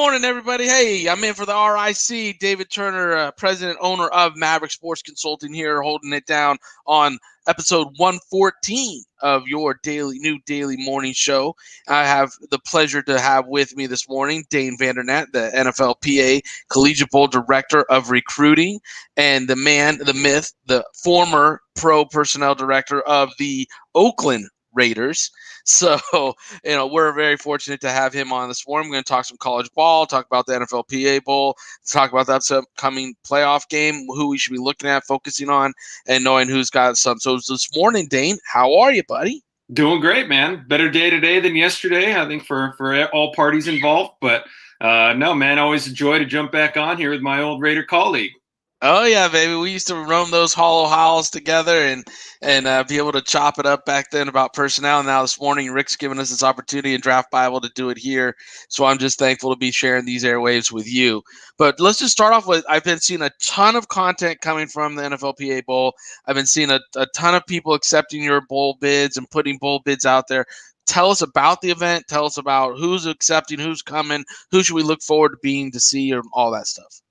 morning, everybody. Hey, I'm in for the RIC. David Turner, president, owner of Maverick Sports Consulting here, holding it down on episode 114 of your new daily morning show. I have the pleasure to have with me this morning Dane Vandernat, the NFLPA Collegiate Bowl Director of Recruiting, and the man, the myth, the former pro personnel director of the Oakland Raiders. So, we're very fortunate to have him on this morning. We're going to talk some college ball, talk about the NFLPA Bowl, talk about that upcoming playoff game, who we should be looking at, focusing on, and knowing who's got some. So this morning, Dane, how are you, buddy? Doing great, man. Better day today than yesterday, I think, for all parties involved. But no, man, always a joy to jump back on here with my old Raider colleague. Oh yeah, baby. We used to roam those hollow halls together and be able to chop it up back then about personnel. Now this morning, Rick's given us this opportunity in Draft Bible to do it here. So I'm just thankful to be sharing these airwaves with you. But let's just start off with, I've been seeing a ton of content coming from the NFLPA Bowl. I've been seeing a ton of people accepting your bowl bids and putting bowl bids out there. Tell us about the event. Tell us about who's accepting, who's coming, who should we look forward to being to see, or all that stuff.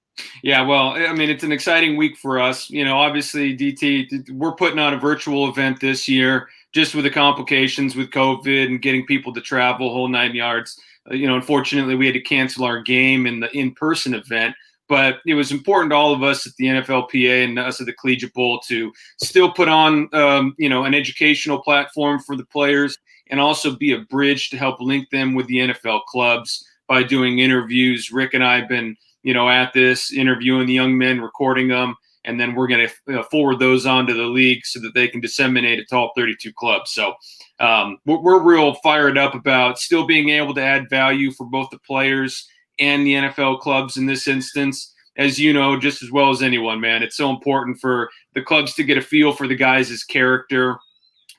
Yeah, well, I mean, it's an exciting week for us. Obviously, DT, we're putting on a virtual event this year just with the complications with COVID and getting people to travel, whole 9 yards. Unfortunately, we had to cancel our game in the in-person event. But it was important to all of us at the NFLPA and us at the Collegiate Bowl to still put on, an educational platform for the players and also be a bridge to help link them with the NFL clubs by doing interviews. Rick and I have been at this, interviewing the young men, recording them, and then we're going to forward those on to the league so that they can disseminate it to all 32 clubs. So we're real fired up about still being able to add value for both the players and the NFL clubs in this instance. As you know, just as well as anyone, man, it's so important for the clubs to get a feel for the guys' character,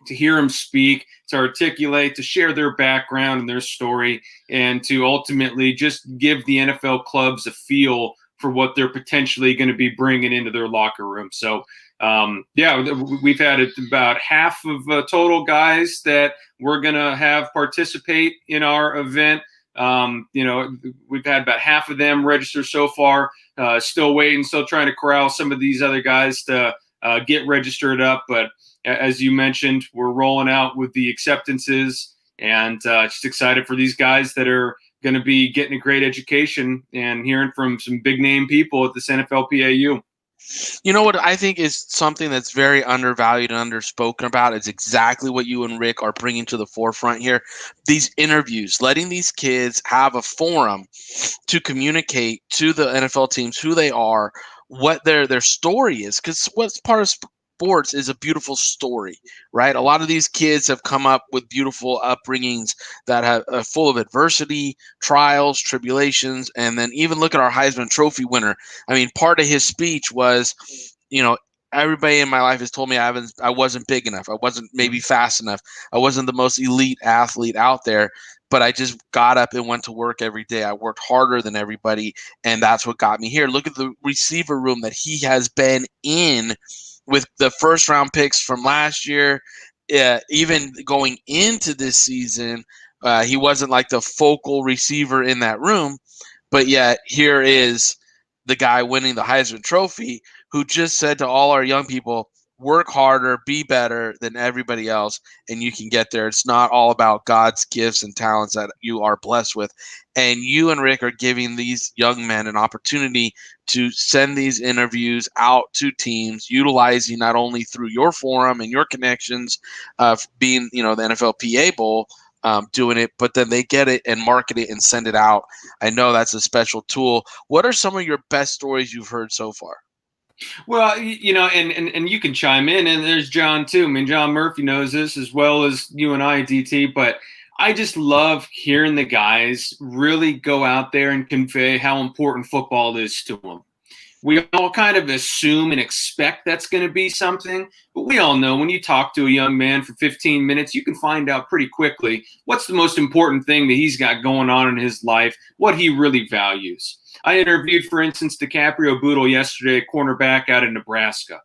to hear them speak, to articulate, to share their background and their story, and to ultimately just give the NFL clubs a feel for what they're potentially going to be bringing into their locker room. So, we've had about half of total guys that we're going to have participate in our event. We've had about half of them register so far, still waiting, still trying to corral some of these other guys to get registered up. But as you mentioned, we're rolling out with the acceptances, and just excited for these guys that are going to be getting a great education and hearing from some big name people at this NFLPAU. You know what I think is something that's very undervalued and underspoken about is exactly what you and Rick are bringing to the forefront here. These interviews, letting these kids have a forum to communicate to the NFL teams who they are, what their story is, because what's part of sports is a beautiful story, right? A lot of these kids have come up with beautiful upbringings that have full of adversity, trials, tribulations, and then even look at our Heisman Trophy winner. I mean, part of his speech was, everybody in my life has told me I wasn't big enough, I wasn't maybe fast enough, I wasn't the most elite athlete out there. But I just got up and went to work every day. I worked harder than everybody, and that's what got me here. Look at the receiver room that he has been in with the first round picks from last year. Even going into this season, he wasn't like the focal receiver in that room, but yet here is the guy winning the Heisman Trophy who just said to all our young people, work harder, be better than everybody else, and you can get there. It's not all about God's gifts and talents that you are blessed with. And you and Rick are giving these young men an opportunity to send these interviews out to teams, utilizing not only through your forum and your connections of being, the NFLPA Bowl, doing it, but then they get it and market it and send it out. I know that's a special tool. What are some of your best stories you've heard so far? Well, and you can chime in, and there's John too. I mean, John Murphy knows this as well as you and I, DT, but I just love hearing the guys really go out there and convey how important football is to them. We all kind of assume and expect that's going to be something, but we all know when you talk to a young man for 15 minutes, you can find out pretty quickly what's the most important thing that he's got going on in his life, what he really values. I interviewed, for instance, DiCaprio Boodle yesterday, cornerback out of Nebraska.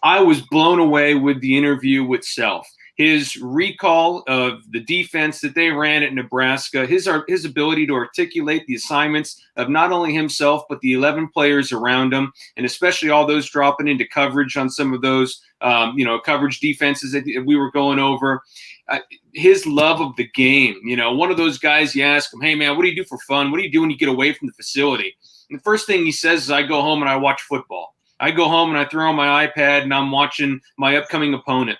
I was blown away with the interview itself. his recall of the defense that they ran at Nebraska, his ability to articulate the assignments of not only himself, but the 11 players around him, and especially all those dropping into coverage on some of those, coverage defenses that we were going over. His love of the game, one of those guys, you ask him, hey, man, what do you do for fun? What do you do when you get away from the facility? And the first thing he says is, I go home and I watch football. I go home and I throw on my iPad and I'm watching my upcoming opponent.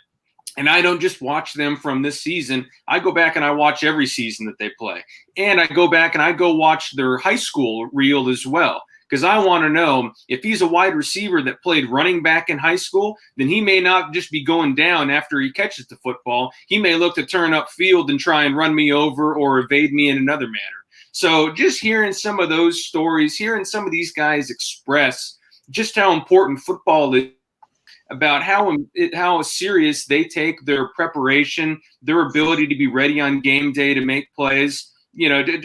And I don't just watch them from this season. I go back and I watch every season that they play. And I go back and I go watch their high school reel as well. Because I want to know if he's a wide receiver that played running back in high school, then he may not just be going down after he catches the football. He may look to turn up field and try and run me over or evade me in another manner. So just hearing some of those stories, hearing some of these guys express just how important football is, about how serious they take their preparation, their ability to be ready on game day to make plays,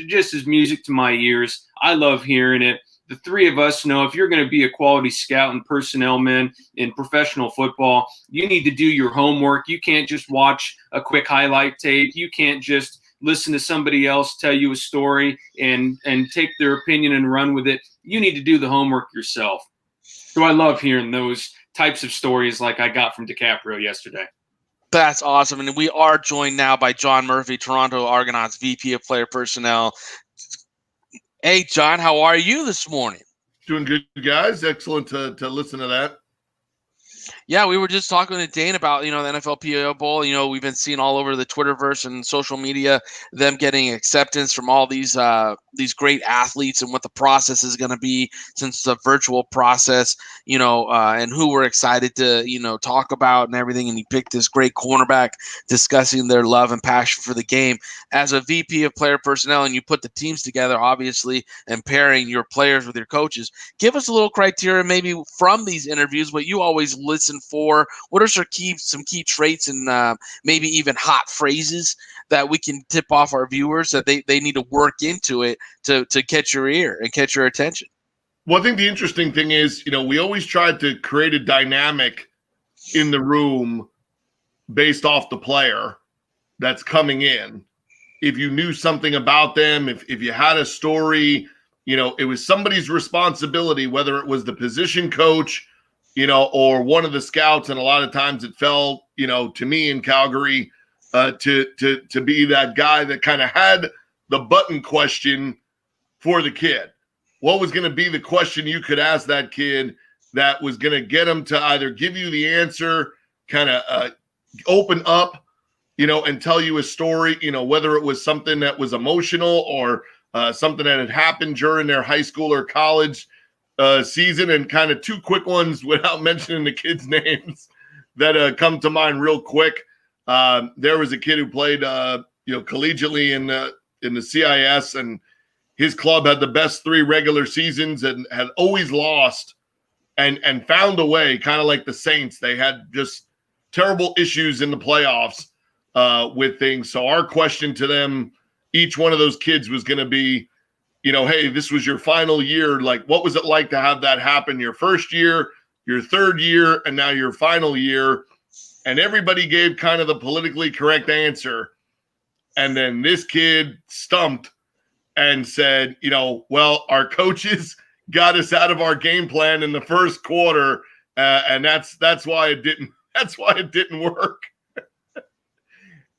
just as music to my ears. I love hearing it. The three of us know if you're going to be a quality scout and personnel man in professional football, you need to do your homework. You can't just watch a quick highlight tape. You can't just listen to somebody else tell you a story and take their opinion and run with it. You need to do the homework yourself. So I love hearing those types of stories like I got from DiCaprio yesterday. That's awesome. And we are joined now by John Murphy, Toronto Argonauts VP of Player Personnel. Hey, John, how are you this morning? Doing good, guys. Excellent to listen to that. Yeah, we were just talking to Dane about, the NFLPA Bowl. We've been seeing all over the Twitterverse and social media them getting acceptance from all these great athletes and what the process is going to be, since it's a virtual process, and who we're excited to, talk about and everything. And he picked this great cornerback discussing their love and passion for the game. As a VP of Player Personnel, and you put the teams together, obviously, and pairing your players with your coaches, give us a little criteria maybe from these interviews, what you always listen for. What are some key traits and maybe even hot phrases that we can tip off our viewers that they need to work into it to catch your ear and catch your attention? Well, I think the interesting thing is, we always tried to create a dynamic in the room based off the player that's coming in. If you knew something about them, if you had a story, it was somebody's responsibility, whether it was the position coach, or one of the scouts. And a lot of times it fell, to me in Calgary, to be that guy that kind of had the button question for the kid. What was going to be the question you could ask that kid that was going to get him to either give you the answer, kind of open up, and tell you a story, whether it was something that was emotional or something that had happened during their high school or college season. And kind of two quick ones without mentioning the kids' names that come to mind real quick. There was a kid who played, collegiately in the CIS, and his club had the best 3 regular seasons and had always lost and found a way, kind of like the Saints. They had just terrible issues in the playoffs with things. So our question to them, each one of those kids, was going to be, hey, this was your final year. Like, what was it like to have that happen your first year, your third year, and now your final year? And everybody gave kind of the politically correct answer. And then this kid stumped and said, well, our coaches got us out of our game plan in the first quarter, and that's why it didn't work.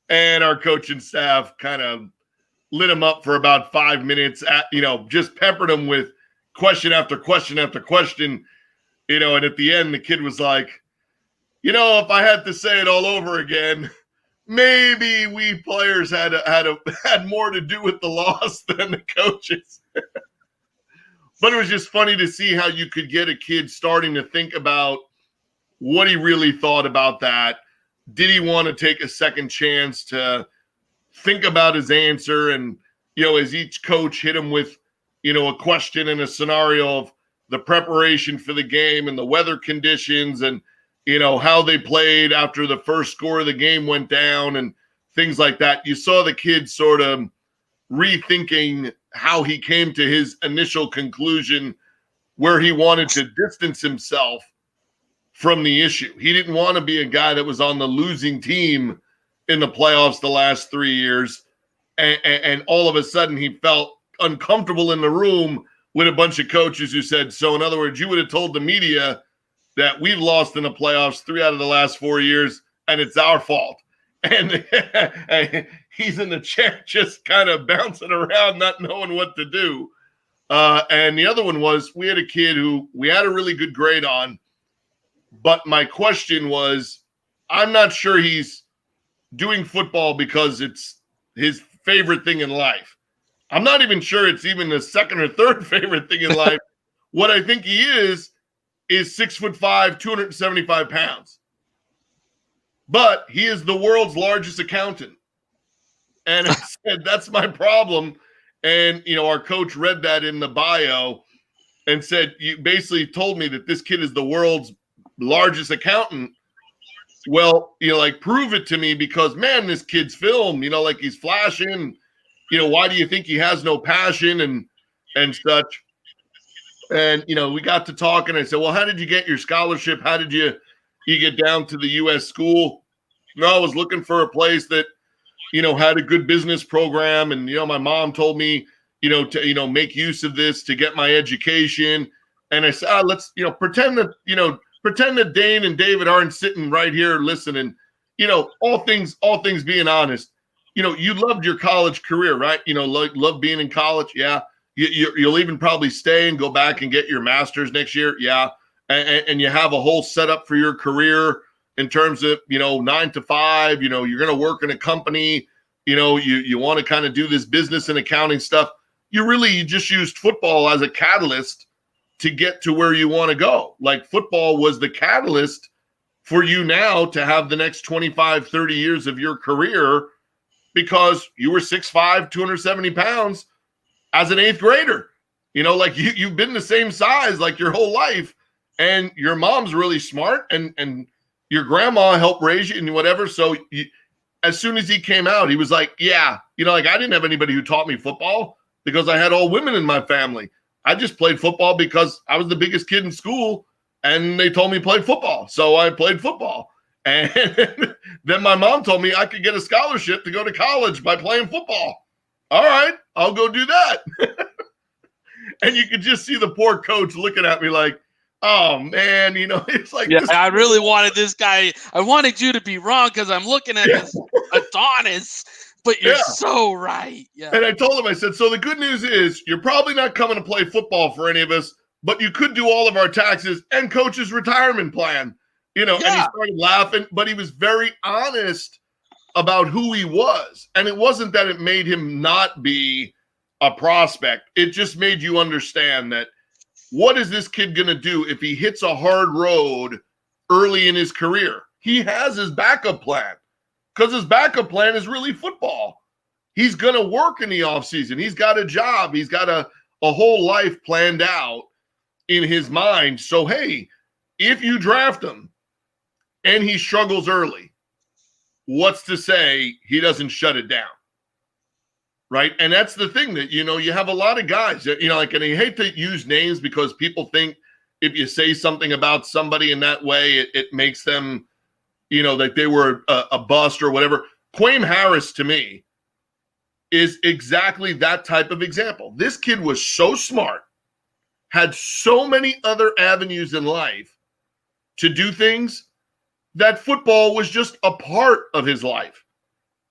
And our coaching staff kind of lit him up for about 5 minutes, just peppered him with question after question after question, and at the end, the kid was like, if I had to say it all over again, maybe we players had more to do with the loss than the coaches. But it was just funny to see how you could get a kid starting to think about what he really thought about that. Did he want to take a second chance to think about his answer? And, as each coach hit him with, a question and a scenario of the preparation for the game and the weather conditions and, how they played after the first score of the game went down and things like that, you saw the kid sort of rethinking how he came to his initial conclusion, where he wanted to distance himself from the issue. He didn't want to be a guy that was on the losing team in the playoffs the last 3 years. And all of a sudden he felt uncomfortable in the room with a bunch of coaches who said, so in other words, you would have told the media that we've lost in the playoffs 3 out of the last 4 years, and it's our fault. And he's in the chair just kind of bouncing around, not knowing what to do. And the other one was, we had a kid who we had a really good grade on, but my question was, I'm not sure he's doing football because it's his favorite thing in life. I'm not even sure it's even the second or third favorite thing in life. What I think he is 6'5", 275 pounds. But he is the world's largest accountant. And I said, that's my problem. And, our coach read that in the bio and said, you basically told me that this kid is the world's largest accountant. Well, prove it to me because, man, this kid's film, he's flashing. Why do you think he has no passion and such? And, we got to talk and I said, well, how did you get your scholarship? How did you get down to the U.S. school? I was looking for a place that, had a good business program. And, my mom told me, to, make use of this to get my education. And I said, let's, pretend that Dane and David aren't sitting right here listening. All things being honest, you loved your college career, right? Love being in college. Yeah. You'll even probably stay and go back and get your master's next year. Yeah. And you have a whole setup for your career in terms of, 9 to 5, you're going to work in a company, you want to kind of do this business and accounting stuff. You just used football as a catalyst to get to where you want to go. Like football was the catalyst for you now to have the next 25, 30 years of your career because you were 6'5", 270 pounds as an 8th grader. You've been the same size like your whole life, and your mom's really smart and your grandma helped raise you and whatever. So as soon as he came out, he was like, yeah, I didn't have anybody who taught me football because I had all women in my family. I just played football because I was the biggest kid in school and they told me to play football. So I played football. And then my mom told me I could get a scholarship to go to college by playing football. All right, I'll go do that. And you could just see the poor coach looking at me like, oh, man, it's like. Yeah, I really wanted this guy. I wanted you to be wrong because I'm looking at this Adonis. But you're so right. Yeah. And I told him, I said, so the good news is you're probably not coming to play football for any of us, but you could do all of our taxes and coach's retirement plan, and he started laughing, but he was very honest about who he was. And it wasn't that it made him not be a prospect. It just made you understand that what is this kid going to do if he hits a hard road early in his career? He has his backup plan. Because his backup plan is really football. He's going to work in the offseason. He's got a job. He's got a whole life planned out in his mind. So, hey, if you draft him and he struggles early, what's to say he doesn't shut it down? Right? And that's the thing that, you have a lot of guys, that, and I hate to use names because people think if you say something about somebody in that way, it makes them like they were a bust or whatever. Quaim Harris, to me, is exactly that type of example. This kid was so smart, had so many other avenues in life to do things that football was just a part of his life.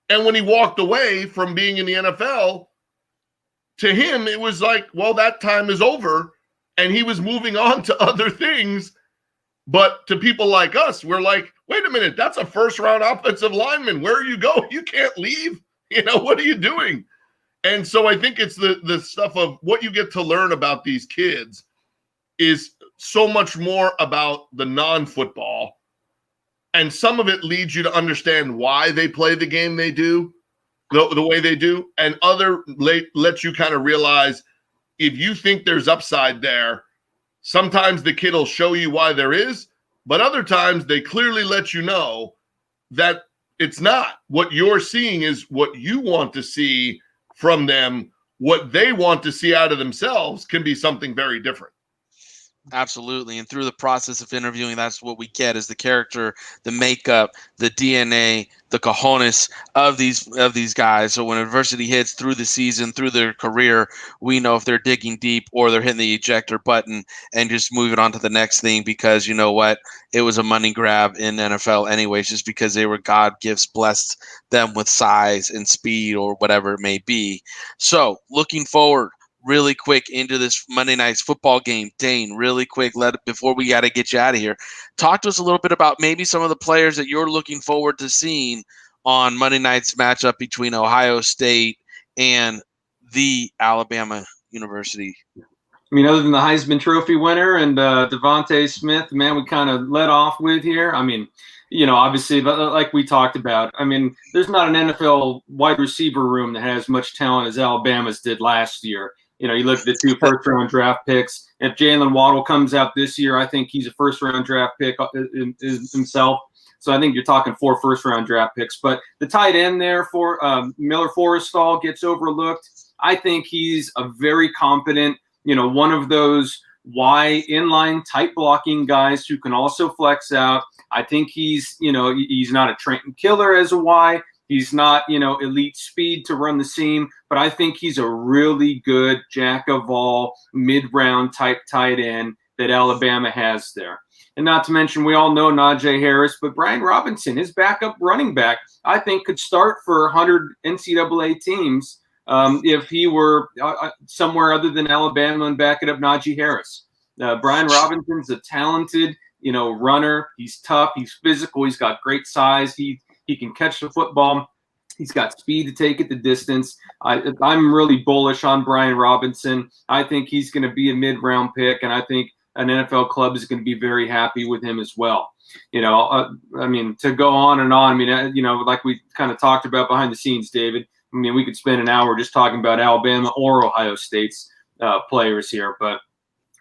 And when he walked away from being in the NFL, to him, it was like, well, that time is over. And he was moving on to other things. But to people like us, we're like, wait a minute, that's a first-round offensive lineman. Where are you going? You can't leave. What are you doing? And so I think it's the stuff of what you get to learn about these kids is so much more about the non-football. And some of it leads you to understand why they play the game they do, the way they do. And other lets you kind of realize if you think there's upside there, sometimes the kid will show you why there is, but other times they clearly let you know that it's not. What you're seeing is what you want to see from them. What they want to see out of themselves can be something very different. Absolutely. And through the process of interviewing, that's what we get is the character, the makeup, the DNA, the cojones of these guys. So when adversity hits through the season, through their career, we know if they're digging deep or they're hitting the ejector button and just moving on to the next thing because you know what? It was a money grab in NFL anyways, just because they were God gifts blessed them with size and speed or whatever it may be. So looking forward really quick into this Monday night's football game. Dane, really quick, before we got to get you out of here, talk to us a little bit about maybe some of the players that you're looking forward to seeing on Monday night's matchup between Ohio State and the Alabama University. I mean, other than the Heisman Trophy winner and Devontae Smith, man, we kind of let off with here. I mean, you know, obviously, like we talked about, I mean, there's not an NFL wide receiver room that has much talent as Alabama's did last year. You know, you look at the 2 first-round draft picks. If Jalen Waddle comes out this year, I think he's a first-round draft pick himself. So I think you're talking 4 first-round draft picks. But the tight end there for Miller Forrestall gets overlooked. I think he's a very competent, you know, one of those inline type blocking guys who can also flex out. I think he's, you know, he's not a Trenton killer as a Y. He's not, you know, elite speed to run the seam, but I think he's a really good jack of all mid-round type tight end that Alabama has there. And not to mention, we all know Najee Harris, but Brian Robinson, his backup running back, I think could start for 100 NCAA teams if he were somewhere other than Alabama and backing up Najee Harris. Brian Robinson's a talented, you know, runner. He's tough. He's physical. He's got great size. He can catch the football. He's got speed to take it the distance. I'm really bullish on Brian Robinson. I think he's going to be a mid-round pick, and I think an NFL club is going to be very happy with him as well. You know, I mean, to go on and on, I mean, you know, like we kind of talked about behind the scenes, David, I mean, we could spend an hour just talking about Alabama or Ohio State's players here, but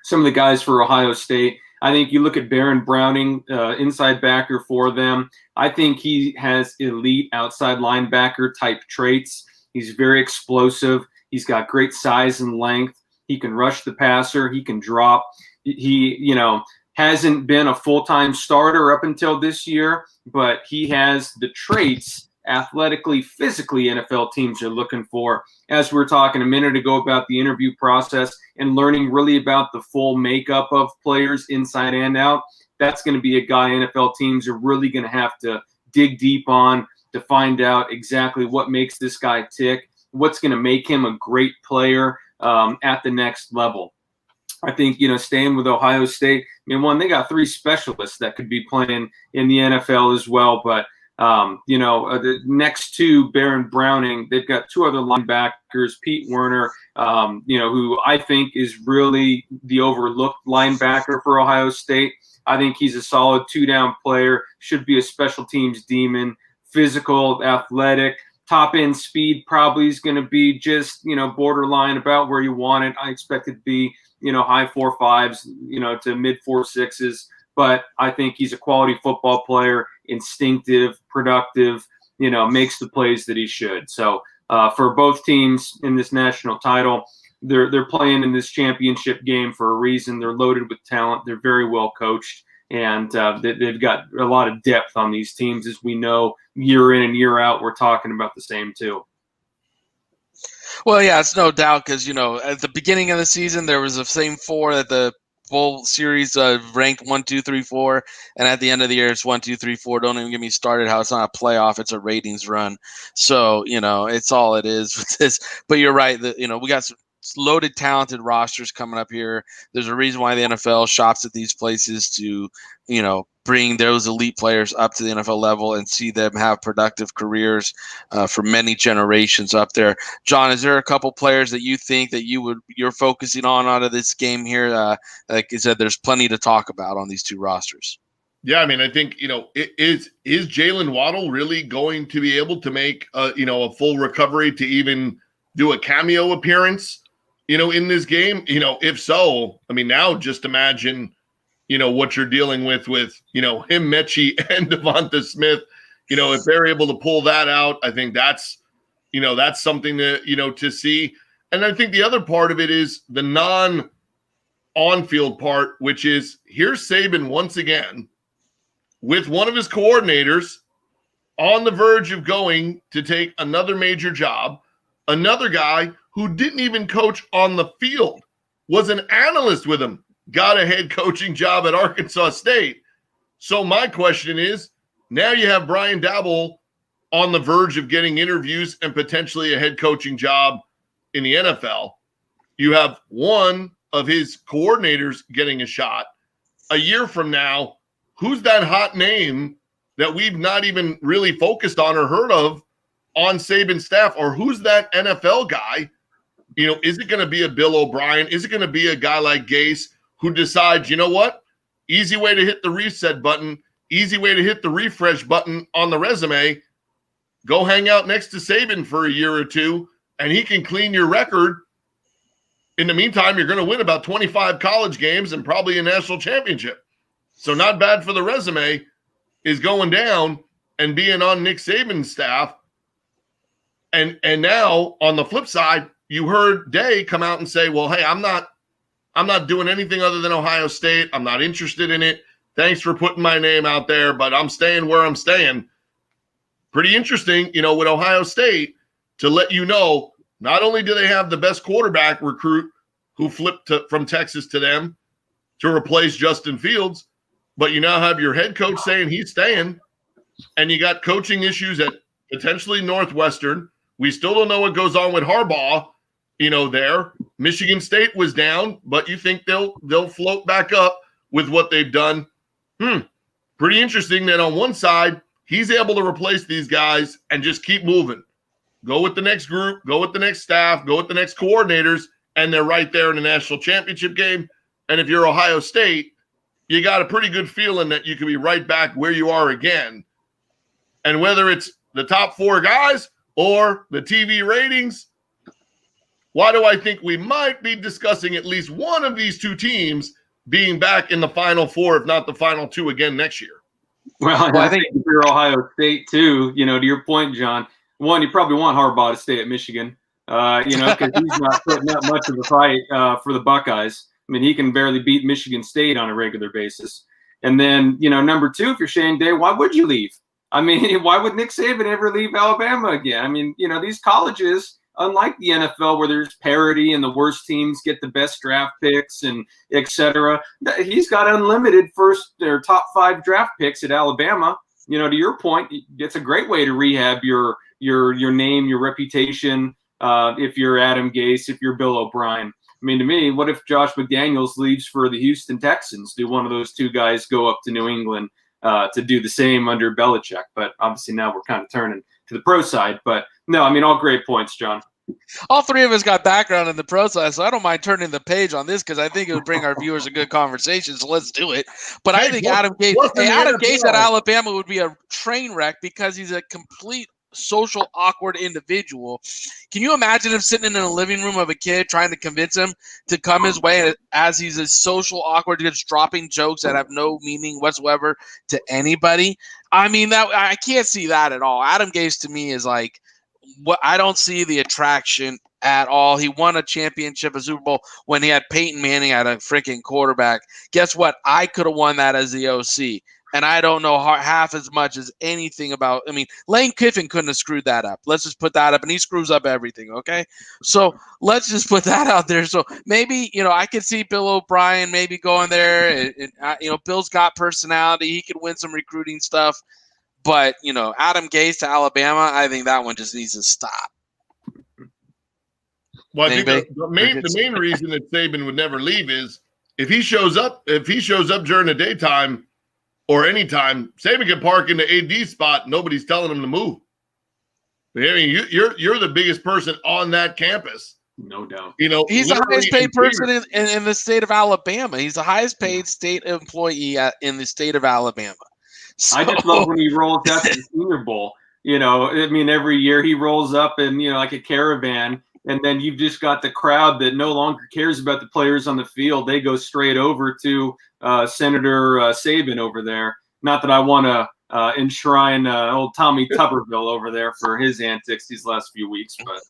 some of the guys for Ohio State, I think you look at Baron Browning, inside backer for them. I think he has elite outside linebacker type traits. He's very explosive. He's got great size and length. He can rush the passer. He can drop. He, you know, hasn't been a full-time starter up until this year, but he has the traits athletically, physically NFL teams are looking for. As we were talking a minute ago about the interview process and learning really about the full makeup of players inside and out, that's going to be a guy NFL teams are really going to have to dig deep on to find out exactly what makes this guy tick, what's going to make him a great player at the next level. I think, you know, staying with Ohio State, I mean, they got 3 specialists that could be playing in the NFL as well, but you know, the next to Baron Browning, they've got 2 other linebackers, Pete Werner, you know, who I think is really the overlooked linebacker for Ohio State. I think he's a solid 2-down player, should be a special teams demon, physical, athletic, top end speed probably is going to be just, you know, borderline about where you want it. I expect it to be, you know, high 4.5s, you know, to mid 4.6s. But I think he's a quality football player, instinctive, productive, you know, makes the plays that he should. So for both teams in this national title, they're playing in this championship game for a reason. They're loaded with talent. They're very well coached, and they've got a lot of depth on these teams. As we know, year in and year out, we're talking about the same too. Well, yeah, it's no doubt because, you know, at the beginning of the season, there was the same 4 that the bowl series ranked 1, 2, 3, 4, and at the end of the year it's 1, 2, 3, 4. Don't even get me started how it's not a playoff, it's a ratings run. So, you know, it's all it is with this. But you're right that, you know, we got some loaded, talented rosters coming up here. There's a reason why the NFL shops at these places to, you know, bring those elite players up to the NFL level and see them have productive careers for many generations up there. John, is there a couple players that you think that you're focusing on out of this game here? Like I said, there's plenty to talk about on these 2 rosters. Yeah, I mean, I think, you know, is Jalen Waddle really going to be able to make you know, a full recovery to even do a cameo appearance, you know, in this game? You know, if so, I mean, now just imagine, you know, what you're dealing with, you know, him, Mechie, and Devonta Smith. You know, if they're able to pull that out, I think that's, you know, that's something to, you know, to see. And I think the other part of it is the on-field part, which is here's Saban once again with one of his coordinators on the verge of going to take another major job, another guy who didn't even coach on the field, was an analyst with him, got a head coaching job at Arkansas State. So my question is, now you have Brian Daboll on the verge of getting interviews and potentially a head coaching job in the NFL. You have one of his coordinators getting a shot. A year from now, who's that hot name that we've not even really focused on or heard of on Saban's staff? Or who's that NFL guy? You know, is it going to be a Bill O'Brien? Is it going to be a guy like Gase who decides, you know what? Easy way to hit the reset button, easy way to hit the refresh button on the resume. Go hang out next to Saban for a year or two, and he can clean your record. In the meantime, you're going to win about 25 college games and probably a national championship. So not bad for the resume is going down and being on Nick Saban's staff. And now on the flip side, you heard Day come out and say, well, hey, I'm not doing anything other than Ohio State. I'm not interested in it. Thanks for putting my name out there, but I'm staying where I'm staying. Pretty interesting, you know, with Ohio State to let you know, not only do they have the best quarterback recruit who flipped from Texas to them to replace Justin Fields, but you now have your head coach saying he's staying, and you got coaching issues at potentially Northwestern. We still don't know what goes on with Harbaugh, you know, there. Michigan State was down, but you think they'll float back up with what they've done. Pretty interesting that on one side, he's able to replace these guys and just keep moving. Go with the next group, go with the next staff, go with the next coordinators, and they're right there in the national championship game. And if you're Ohio State, you got a pretty good feeling that you could be right back where you are again. And whether it's the top four guys or the TV ratings, why do I think we might be discussing at least one of these two teams being back in the Final Four, if not the Final Two again next year? Well, I think if you're Ohio State too, you know, to your point, John, one, you probably want Harbaugh to stay at Michigan, you know, because he's not putting up much of a fight for the Buckeyes. I mean, he can barely beat Michigan State on a regular basis. And then, you know, number two, if you're Shane Day, why would you leave? I mean, why would Nick Saban ever leave Alabama again? I mean, you know, these colleges, unlike the NFL where there's parity and the worst teams get the best draft picks and et cetera, he's got unlimited first or top 5 draft picks at Alabama. You know, to your point, it's a great way to rehab your name, your reputation. If you're Adam Gase, if you're Bill O'Brien. I mean, to me, what if Josh McDaniels leaves for the Houston Texans? Do one of those two guys go up to New England to do the same under Belichick? But obviously now we're kind of turning to the pro side. But no, I mean, all great points, John. All three of us got background in the pro side, so I don't mind turning the page on this because I think it would bring our viewers a good conversation. So let's do it. But I think Adam Gase at Alabama would be a train wreck because he's a complete social awkward individual. Can you imagine him sitting in a living room of a kid trying to convince him to come his way as he's a social awkward, just dropping jokes that have no meaning whatsoever to anybody? I mean, that I can't see that at all. Adam Gase to me is like, what I don't see the attraction at all. He won a championship, a Super Bowl, when he had Peyton Manning at a freaking quarterback. Guess what? I could have won that as the OC. And I don't know half as much as anything about – I mean, Lane Kiffin couldn't have screwed that up. Let's just put that up. And he screws up everything, okay? So let's just put that out there. So maybe, you know, I could see Bill O'Brien maybe going there. You know, Bill's got personality. He could win some recruiting stuff. But, you know, Adam Gase to Alabama, I think that one just needs to stop. Well, I think the main reason that Saban would never leave is if he shows up during the daytime – or anytime, Saban can park in the AD spot. Nobody's telling him to move. I mean, you're the biggest person on that campus, no doubt. You know, he's the highest paid person in the state of Alabama. He's the highest paid state employee in the state of Alabama. So, I just love when he rolls out to the Senior Bowl. You know, I mean, every year he rolls up in, you know, like a caravan. And then you've just got the crowd that no longer cares about the players on the field. They go straight over to Senator Saban over there. Not that I want to enshrine old Tommy Tuberville over there for his antics these last few weeks. But,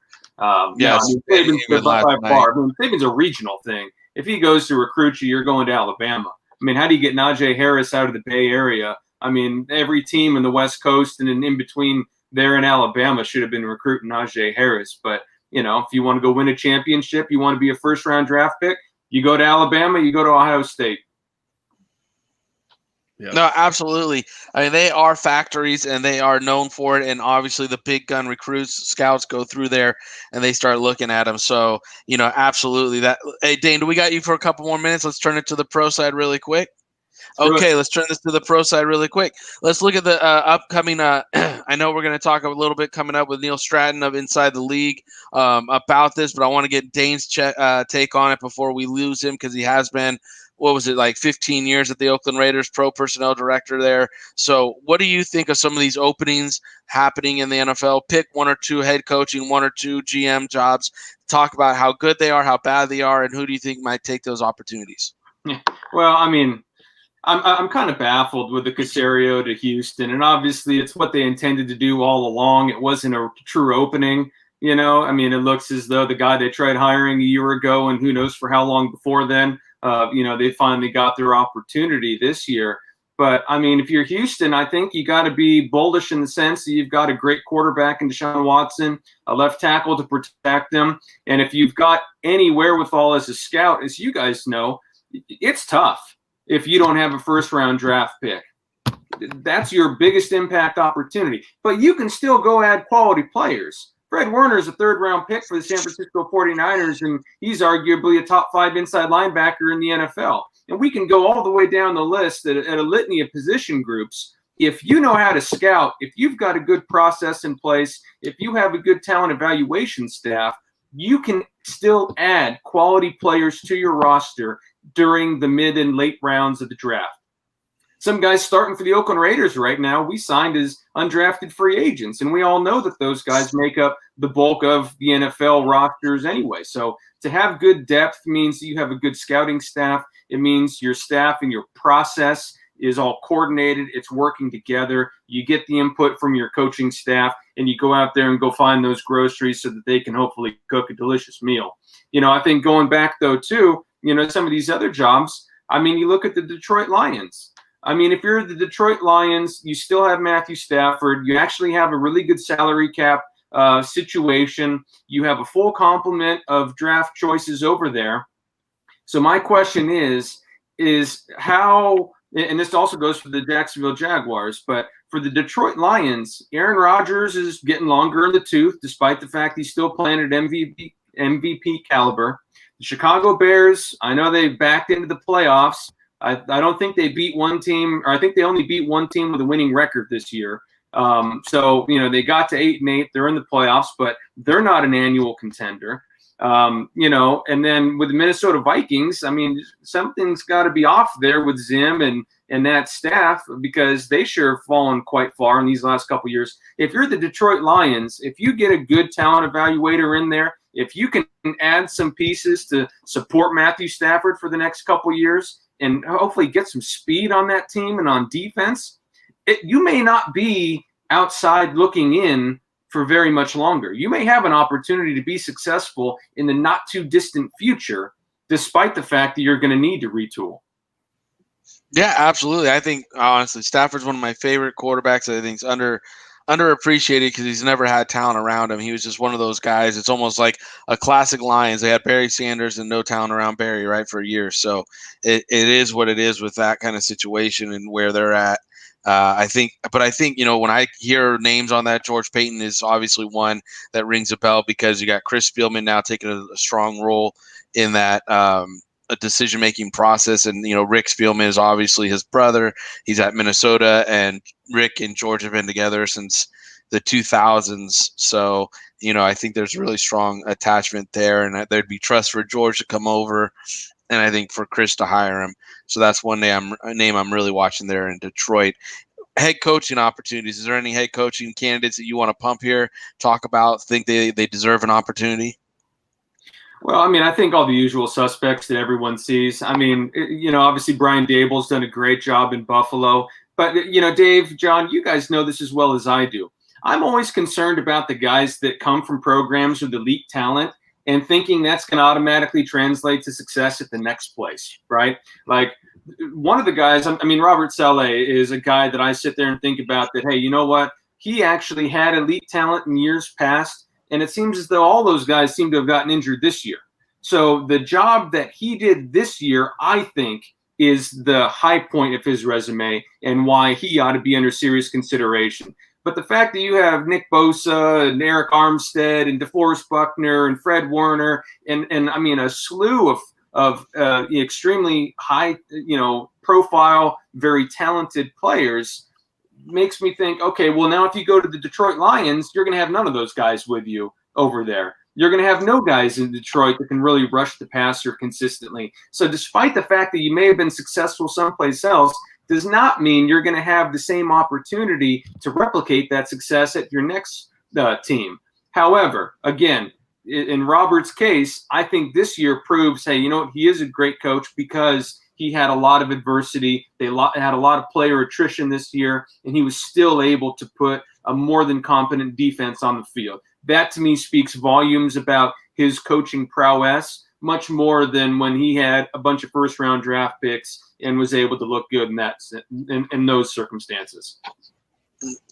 yes, Saban's by far. I mean, Saban's a regional thing. If he goes to recruit you, you're going to Alabama. I mean, how do you get Najee Harris out of the Bay Area? I mean, every team in the West Coast and in between there in Alabama should have been recruiting Najee Harris. But, if you want to go win a championship, you want to be a first-round draft pick, you go to Alabama, you go to Ohio State. Yeah. No, absolutely. I mean, they are factories and they are known for it. And obviously the big gun recruits, scouts go through there and they start looking at them. So, absolutely that. Hey, Dane, do we got you for a couple more minutes? Let's turn it to the pro side really quick. Okay, let's turn this to the pro side really quick. Let's look at the upcoming I know we're going to talk a little bit coming up with Neil Stratton of Inside the League about this, but I want to get Dane's take on it before we lose him because he has been, 15 years at the Oakland Raiders, pro personnel director there. So what do you think of some of these openings happening in the NFL? Pick one or two head coaching, one or two GM jobs. Talk about how good they are, how bad they are, and who do you think might take those opportunities? Yeah. Well, I mean, I'm kind of baffled with the Caserio to Houston, and obviously it's what they intended to do all along. It wasn't a true opening, I mean, it looks as though the guy they tried hiring a year ago, and who knows for how long before then, they finally got their opportunity this year. But, I mean, if you're Houston, I think you got to be bullish in the sense that you've got a great quarterback in Deshaun Watson, a left tackle to protect them, and if you've got any wherewithal as a scout, as you guys know, it's tough if you don't have a first-round draft pick. That's your biggest impact opportunity. But you can still go add quality players. Fred Werner is a third-round pick for the San Francisco 49ers, and he's arguably a top 5 inside linebacker in the NFL. And we can go all the way down the list at a litany of position groups. If you know how to scout, if you've got a good process in place, if you have a good talent evaluation staff, you can still add quality players to your roster during the mid and late rounds of the draft. Some guys starting for the Oakland Raiders right now, we signed as undrafted free agents, and we all know that those guys make up the bulk of the NFL rosters anyway. So to have good depth means that you have a good scouting staff. It means your staff and your process is all coordinated. It's working together. You get the input from your coaching staff, and you go out there and go find those groceries so that they can hopefully cook a delicious meal. I think going back, though, too, some of these other jobs, I mean, you look at the Detroit Lions. I mean, if you're the Detroit Lions, you still have Matthew Stafford. You actually have a really good salary cap situation. You have a full complement of draft choices over there. So my question is how, and this also goes for the Jacksonville Jaguars, but for the Detroit Lions, Aaron Rodgers is getting longer in the tooth, despite the fact he's still playing at MVP caliber. The Chicago Bears, I know they backed into the playoffs. I don't think they beat one team, or I think they only beat one team with a winning record this year. So, they got to 8-8. They're in the playoffs, but they're not an annual contender. And then with the Minnesota Vikings, I mean, something's got to be off there with Zim and that staff, because they sure have fallen quite far in these last couple of years. If you're the Detroit Lions, if you get a good talent evaluator in there, if you can add some pieces to support Matthew Stafford for the next couple of years and hopefully get some speed on that team and on defense, you may not be outside looking in for very much longer. You may have an opportunity to be successful in the not too distant future, despite the fact that you're going to need to retool. Yeah, absolutely. I think, honestly, Stafford's one of my favorite quarterbacks. I think he's underappreciated because he's never had talent around him. He was just one of those guys. It's almost like a classic Lions. They had Barry Sanders and no talent around Barry, right, for years. So it is what it is with that kind of situation and where they're at. I think, when I hear names on that, George Payton is obviously one that rings a bell because you got Chris Spielman now taking a strong role in that a decision-making process. And, Rick Spielman is obviously his brother. He's at Minnesota, and Rick and George have been together since the 2000s. So, I think there's a really strong attachment there, and there'd be trust for George to come over, and I think for Chris to hire him. So that's one name I'm really watching there in Detroit. Head coaching opportunities. Is there any head coaching candidates that you want to pump here, talk about, think they deserve an opportunity? Well, I mean, I think all the usual suspects that everyone sees. I mean, obviously Brian Daboll's done a great job in Buffalo. But, Dave, John, you guys know this as well as I do. I'm always concerned about the guys that come from programs with elite talent and thinking that's going to automatically translate to success at the next place, right? Like one of the guys, I mean, Robert Saleh is a guy that I sit there and think about that, hey, you know what? He actually had elite talent in years past, and it seems as though all those guys seem to have gotten injured this year. So the job that he did this year, I think, is the high point of his resume and why he ought to be under serious consideration. But the fact that you have Nick Bosa and Eric Armstead and DeForest Buckner and Fred Werner and I mean a slew of extremely high profile, very talented players makes me think, okay, well now if you go to the Detroit Lions, you're going to have none of those guys with you over there. You're going to have no guys in Detroit that can really rush the passer consistently. So despite the fact that you may have been successful someplace else, does not mean you're going to have the same opportunity to replicate that success at your next team. However, again, in Robert's case, I think this year proves, hey, you know what? He is a great coach because he had a lot of adversity. They had a lot of player attrition this year, and he was still able to put a more than competent defense on the field. That, to me, speaks volumes about his coaching prowess, much more than when he had a bunch of first-round draft picks and was able to look good in those circumstances.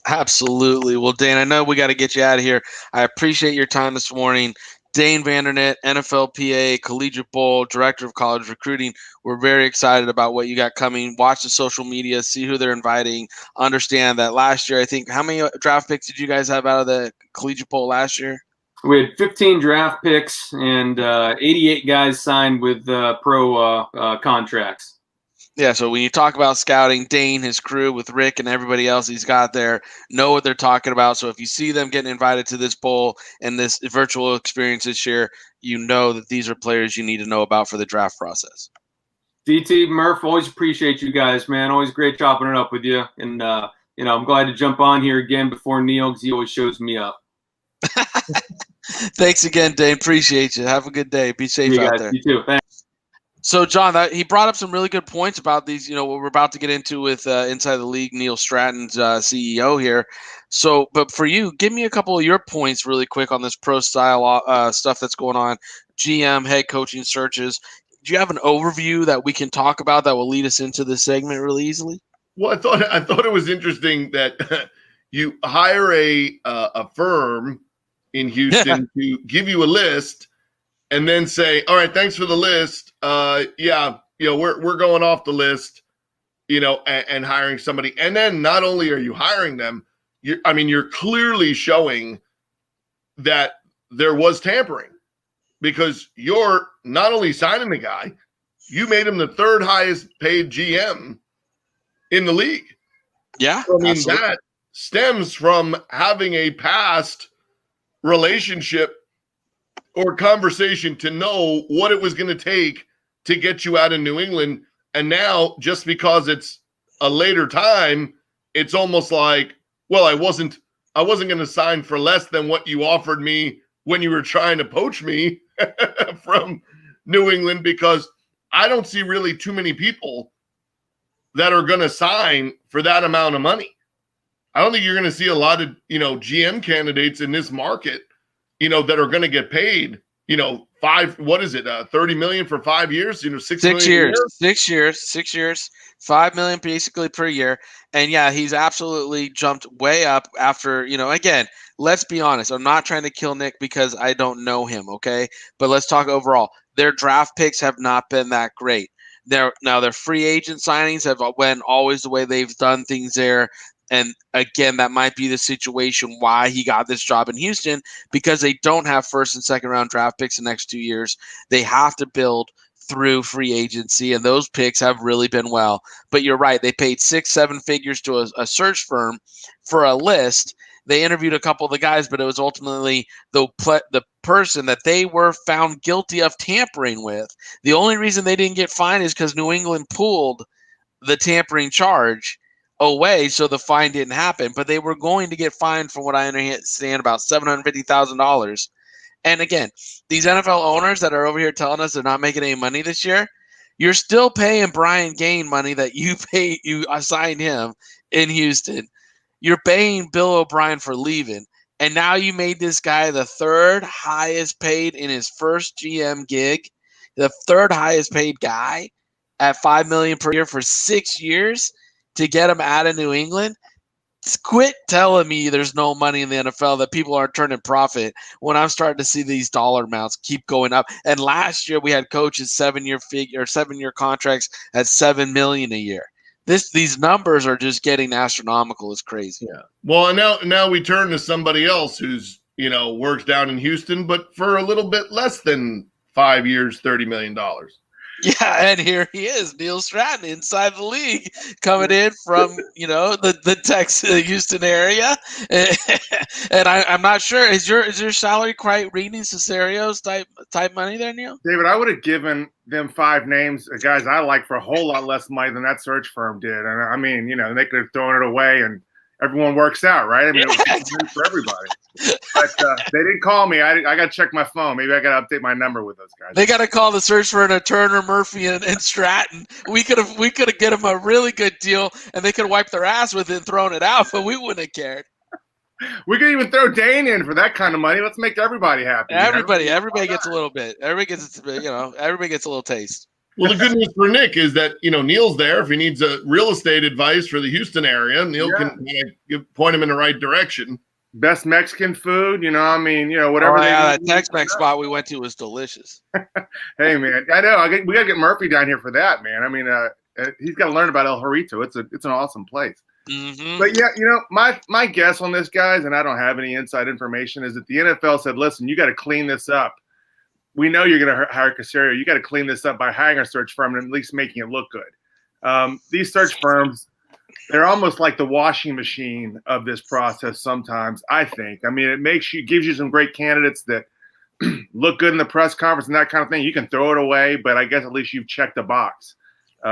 Absolutely. Well, Dane, I know we got to get you out of here. I appreciate your time this morning. Dane Vandernat, NFLPA, Collegiate Bowl, Director of College Recruiting. We're very excited about what you got coming. Watch the social media, see who they're inviting. Understand that last year, I think, how many draft picks did you guys have out of the Collegiate Bowl last year? We had 15 draft picks and 88 guys signed with pro contracts. Yeah, so when you talk about scouting, Dane, his crew with Rick and everybody else he's got there know what they're talking about. So if you see them getting invited to this bowl and this virtual experience this year, you know that these are players you need to know about for the draft process. DT, Murph, always appreciate you guys, man. Always great chopping it up with you. And, I'm glad to jump on here again before Neil because he always shows me up. Thanks again, Dane. Appreciate you. Have a good day. Be safe out there. You too. Thanks. So, John, he brought up some really good points about these, what we're about to get into with Inside the League, Neil Stratton's CEO here. So, but for you, give me a couple of your points really quick on this pro-style stuff that's going on, GM, head coaching searches. Do you have an overview that we can talk about that will lead us into this segment really easily? Well, I thought it was interesting that you hire a firm in Houston to give you a list and then say, all right, thanks for the list. We're going off the list, and hiring somebody. And then not only are you hiring them, you're clearly showing that there was tampering because you're not only signing the guy, you made him the third highest paid GM in the league. Yeah. So, that stems from having a past relationship or conversation to know what it was going to take to get you out of New England. And now, just because it's a later time, it's almost like, well, I wasn't going to sign for less than what you offered me when you were trying to poach me from New England, because I don't see really too many people that are going to sign for that amount of money. I don't think you're going to see a lot of, GM candidates in this market, that are going to get paid, 30 million for 5 years, 6 million 6 years, 5 million basically per year. And yeah, he's absolutely jumped way up after, again, let's be honest. I'm not trying to kill Nick because I don't know him. Okay. But let's talk overall. Their draft picks have not been that great. Their free agent signings have went always the way they've done things there. And again, that might be the situation why he got this job in Houston, because they don't have first and second round draft picks the next 2 years. They have to build through free agency, and those picks have really been well. But you're right. They paid 6-7 figures to a search firm for a list. They interviewed a couple of the guys, but it was ultimately the person that they were found guilty of tampering with. The only reason they didn't get fined is because New England pulled the tampering charge away, so the fine didn't happen. But they were going to get fined, from what I understand, about $750,000. And again, these NFL owners that are over here telling us they're not making any money this year, you're still paying Brian Gain money that you assigned him in Houston. You're paying Bill O'Brien for leaving. And now you made this guy the third highest paid in his first GM gig, the third highest paid guy at $5 million per year for 6 years to get him out of New England. Quit telling me there's no money in the NFL, that people aren't turning profit, when I'm starting to see these dollar amounts keep going up. And last year we had coaches 7-year contracts at $7 million a year. These numbers are just getting astronomical. It's crazy. Yeah. Well, and now we turn to somebody else who's, works down in Houston, but for a little bit less than 5 years, $30 million. Yeah, and here he is, Neil Stratton, inside the league, coming in from the Texas, Houston area, and I'm not sure, is your salary quite reading Cesario's type money there, Neil? David, I would have given them 5 names of guys I like for a whole lot less money than that search firm did, and I mean, they could have thrown it away, and everyone works out, right? I mean, it was good for everybody. But they didn't call me. I got to check my phone. Maybe I got to update my number with those guys. They got to call the search firm of Turner, Murphy, and Stratton. We could have get them a really good deal, and they could have wiped their ass with it and thrown it out, but we wouldn't have cared. We could even throw Dane in for that kind of money. Let's make everybody happy. Everybody gets a little bit. Everybody gets a little taste. Well, the good news for Nick is that, Neil's there. If he needs a real estate advice for the Houston area, Neil can point him in the right direction. Best Mexican food, whatever. Oh, yeah, that Tex-Mex spot we went to was delicious. Hey, man, I know. We got to get Murphy down here for that, man. I mean, he's got to learn about El Jarrito. It's an awesome place. Mm-hmm. But, yeah, my guess on this, guys, and I don't have any inside information, is that the NFL said, listen, you got to clean this up. We know you're going to hire Caserio. You got to clean this up by hiring a search firm and at least making it look good. These search firms, they're almost like the washing machine of this process sometimes, I think. I mean, it gives you some great candidates that look good in the press conference and that kind of thing. You can throw it away, but I guess at least you've checked a box.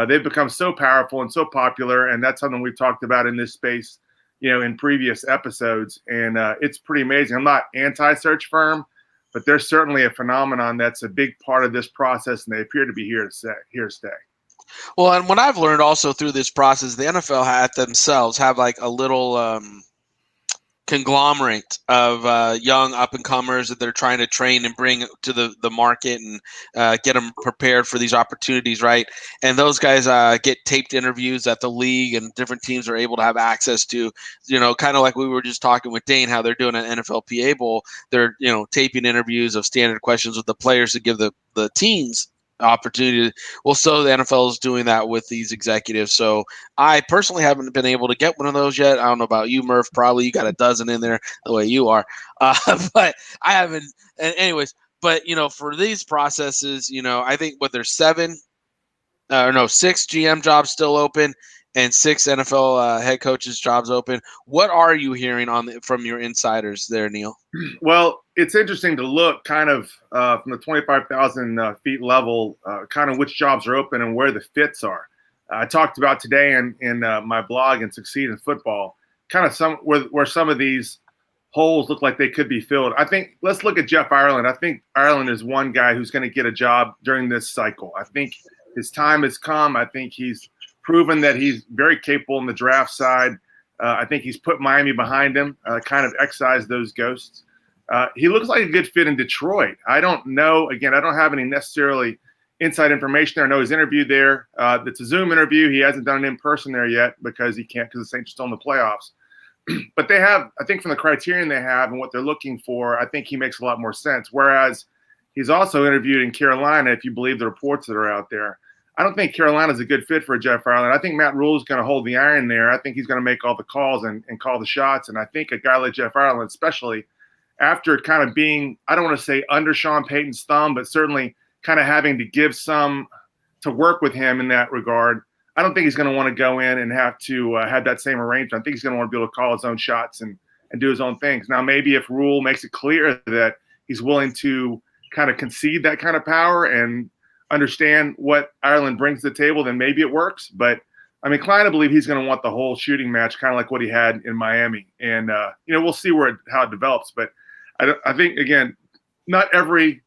They've become so powerful and so popular, and that's something we've talked about in this space, in previous episodes, and it's pretty amazing. I'm not anti-search firm, but there's certainly a phenomenon that's a big part of this process, and they appear to be here to stay. Well, and what I've learned also through this process, the NFL themselves have like a little conglomerate of young up-and-comers that they're trying to train and bring to the market and get them prepared for these opportunities, right? And those guys get taped interviews that the league and different teams are able to have access to, kind of like we were just talking with Dane, how they're doing an NFLPA Bowl. They're, taping interviews of standard questions with the players to give the teams opportunity. Well, so the NFL is doing that with these executives. So I personally haven't been able to get one of those yet. I don't know about you, Murph. Probably you got a dozen in there the way you are. But I haven't. And anyways, but for these processes, I think there's 6 GM jobs still open and 6 NFL head coaches jobs open. What are you hearing from your insiders there, Neil? Well, it's interesting to look kind of from the 25,000 feet level, kind of which jobs are open and where the fits are. I talked about today in my blog and Succeed in Football, kind of where some of these holes look like they could be filled. I think let's look at Jeff Ireland. I think Ireland is one guy who's going to get a job during this cycle. I think his time has come. I think he's proven that he's very capable in the draft side. I think he's put Miami behind him, kind of excised those ghosts. He looks like a good fit in Detroit. I don't know. Again, I don't have any necessarily inside information there. I know he's interviewed there. It's a Zoom interview. He hasn't done it in person there yet because he can't, because the Saints are still in the playoffs. But they have, I think from the criterion they have and what they're looking for, I think he makes a lot more sense. Whereas he's also interviewed in Carolina, if you believe the reports that are out there. I don't think Carolina's a good fit for Jeff Ireland. I think Matt Rule is going to hold the iron there. I think he's going to make all the calls and call the shots. And I think a guy like Jeff Ireland, especially after kind of being, I don't want to say under Sean Payton's thumb, but certainly kind of having to give some to work with him in that regard, I don't think he's going to want to go in and have to have that same arrangement. I think he's going to want to be able to call his own shots and do his own things. Now, maybe if Rule makes it clear that he's willing to kind of concede that kind of power and understand what Ireland brings to the table, then maybe it works. But I'm inclined to believe he's going to want the whole shooting match, kind of like what he had in Miami. And, we'll see how it develops. But I think, again, not every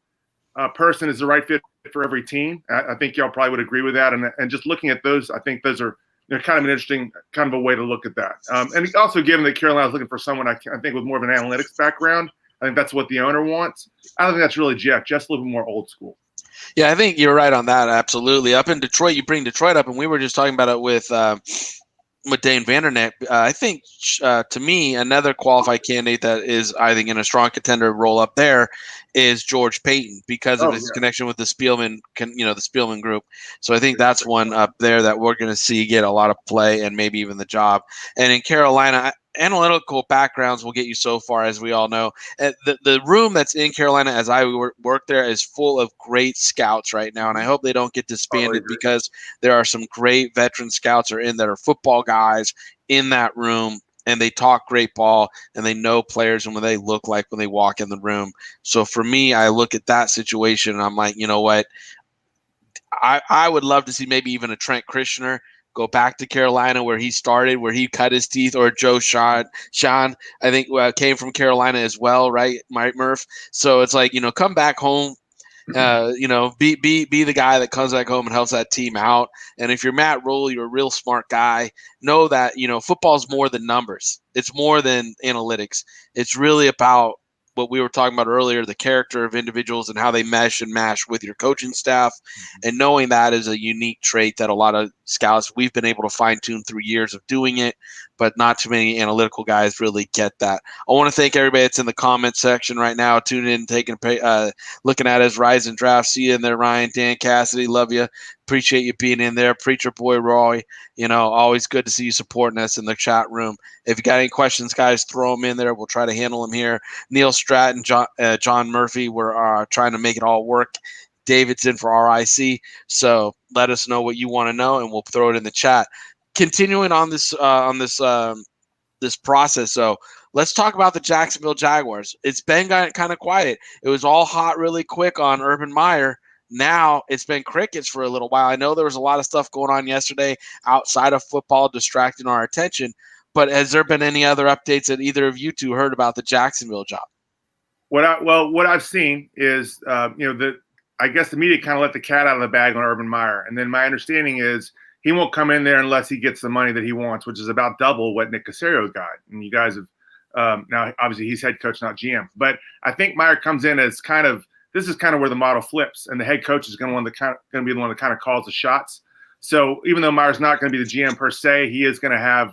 person is the right fit for every team. I think y'all probably would agree with that. And just looking at those, I think those are kind of an interesting kind of a way to look at that. And also, given that Carolina's looking for someone I think with more of an analytics background, I think that's what the owner wants. I don't think that's really Jeff. Jeff's a little bit more old school. Yeah, I think you're right on that. Absolutely. Up in Detroit, you bring Detroit up, and we were just talking about it with Dane Vandernat. I think, to me, another qualified candidate that is, I think, in a strong contender role up there is George Payton because of his connection with the Spielman, the Spielman group. So I think that's one up there that we're going to see get a lot of play and maybe even the job. And in Carolina, analytical backgrounds will get you so far, as we all know. The room that's in Carolina, as I work there, is full of great scouts right now, and I hope they don't get disbanded because there are some great veteran scouts that are football guys in that room, and they talk great ball, and they know players and what they look like when they walk in the room. So for me, I look at that situation, and I'm like, you know what? I would love to see maybe even a Trent Christianer go back to Carolina where he started, where he cut his teeth, or Joe Sean, I think came from Carolina as well, right, Murph? So it's like, come back home, be the guy that comes back home and helps that team out. And if you're Matt Rule, you're a real smart guy. Know that, football's more than numbers. It's more than analytics. It's really about what we were talking about earlier, the character of individuals and how they mesh and mash with your coaching staff. And knowing that is a unique trait that a lot of scouts, we've been able to fine tune through years of doing it, but not too many analytical guys really get that. I want to thank everybody that's in the comment section right now, tuning in, looking at us, Rise and Draft. See you in there, Ryan, Dan Cassidy, love you. Appreciate you being in there. Preacher Boy Roy, always good to see you supporting us in the chat room. If you got any questions, guys, throw them in there. We'll try to handle them here. Neil Stratton, John Murphy, we're trying to make it all work. David's in for RIC, so let us know what you want to know, and we'll throw it in the chat. Continuing on this this process, so let's talk about the Jacksonville Jaguars. It's been kind of quiet. It was all hot really quick on Urban Meyer. Now it's been crickets for a little while. I know there was a lot of stuff going on yesterday outside of football distracting our attention, but has there been any other updates that either of you two heard about the Jacksonville job? What I've seen is, I guess the media kind of let the cat out of the bag on Urban Meyer. And then my understanding is he won't come in there unless he gets the money that he wants, which is about double what Nick Caserio got. And you guys have now, obviously he's head coach, not GM. But I think Meyer comes in as this is kind of where the model flips, and the head coach is going to be the one that kind of calls the shots. So even though Meyer's not going to be the GM per se, he is going to have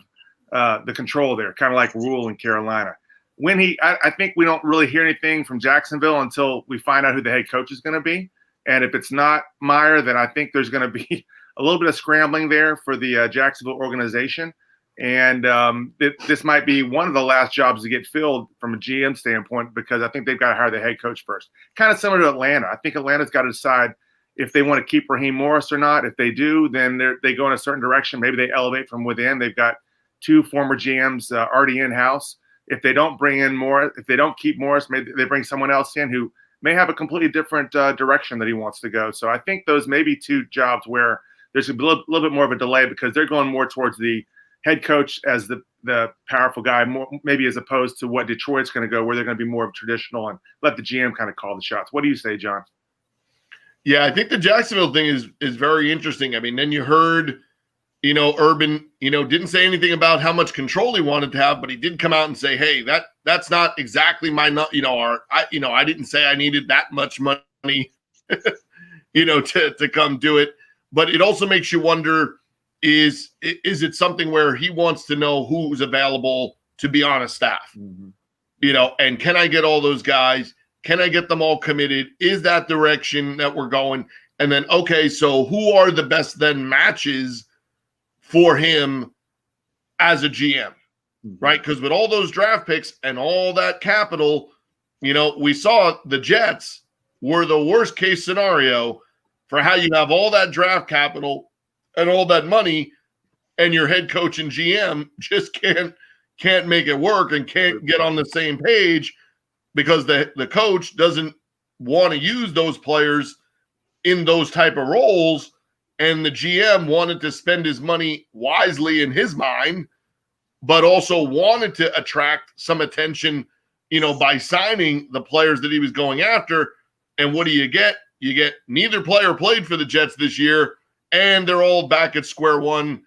the control there, kind of like Rule in Carolina. I think we don't really hear anything from Jacksonville until we find out who the head coach is going to be. And if it's not Meyer, then I think there's going to be a little bit of scrambling there for the Jacksonville organization. And this might be one of the last jobs to get filled from a GM standpoint, because I think they've got to hire the head coach first. Kind of similar to Atlanta. I think Atlanta's got to decide if they want to keep Raheem Morris or not. If they do, then they go in a certain direction. Maybe they elevate from within. They've got two former GMs already in-house. If they don't bring in Morris, if they don't keep Morris, maybe they bring someone else in who may have a completely different direction that he wants to go. So I think those may be two jobs where there's a little bit more of a delay, because they're going more towards the head coach as the powerful guy, more maybe as opposed to what Detroit's going to go, where they're going to be more of traditional and let the GM kind of call the shots. What do you say, John? Yeah, I think the Jacksonville thing is very interesting. I mean, then you heard, Urban, didn't say anything about how much control he wanted to have, but he did come out and say, hey, that's not exactly my, I didn't say I needed that much money, to come do it. But it also makes you wonder, is it something where he wants to know who's available to be on a staff? Mm-hmm. And can I get all those guys? Can I get them all committed? Is that direction that we're going? And then, okay, so who are the best then matches for him as a GM, right? Because with all those draft picks and all that capital, we saw the Jets were the worst case scenario for how you have all that draft capital and all that money, and your head coach and GM just can't make it work and can't get on the same page, because the coach doesn't want to use those players in those type of roles, and the GM wanted to spend his money wisely in his mind, but also wanted to attract some attention, by signing the players that he was going after. And what do you get? You get neither player played for the Jets this year, and they're all back at square one,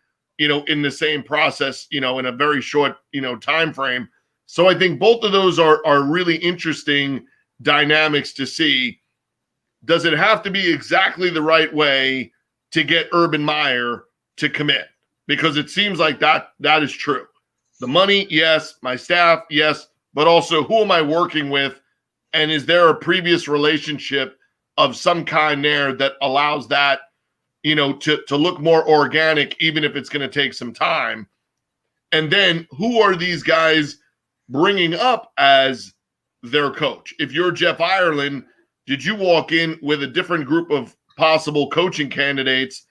in the same process, in a very short, time frame. So I think both of those are really interesting dynamics to see. Does it have to be exactly the right way to get Urban Meyer to commit? Because it seems like that is true. The money, yes. My staff, yes. But also, who am I working with? And is there a previous relationship of some kind there that allows that, to look more organic, even if it's going to take some time? And then who are these guys bringing up as their coach? If you're Jeff Ireland, did you walk in with a different group of possible coaching candidates,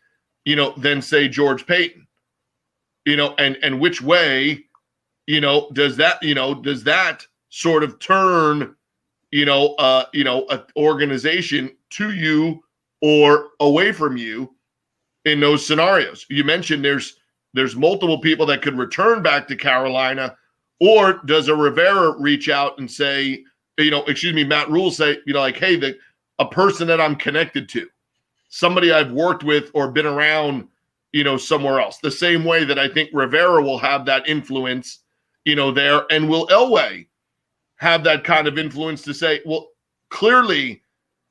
than say George Payton? And which way, does that sort of turn, an organization to you or away from you in those scenarios? You mentioned there's multiple people that could return back to Carolina, or does a Rivera reach out and say, Matt Rule say, like, hey, a person that I'm connected to, somebody I've worked with or been around, somewhere else. The same way that I think Rivera will have that influence, there, and will Elway have that kind of influence to say, well, clearly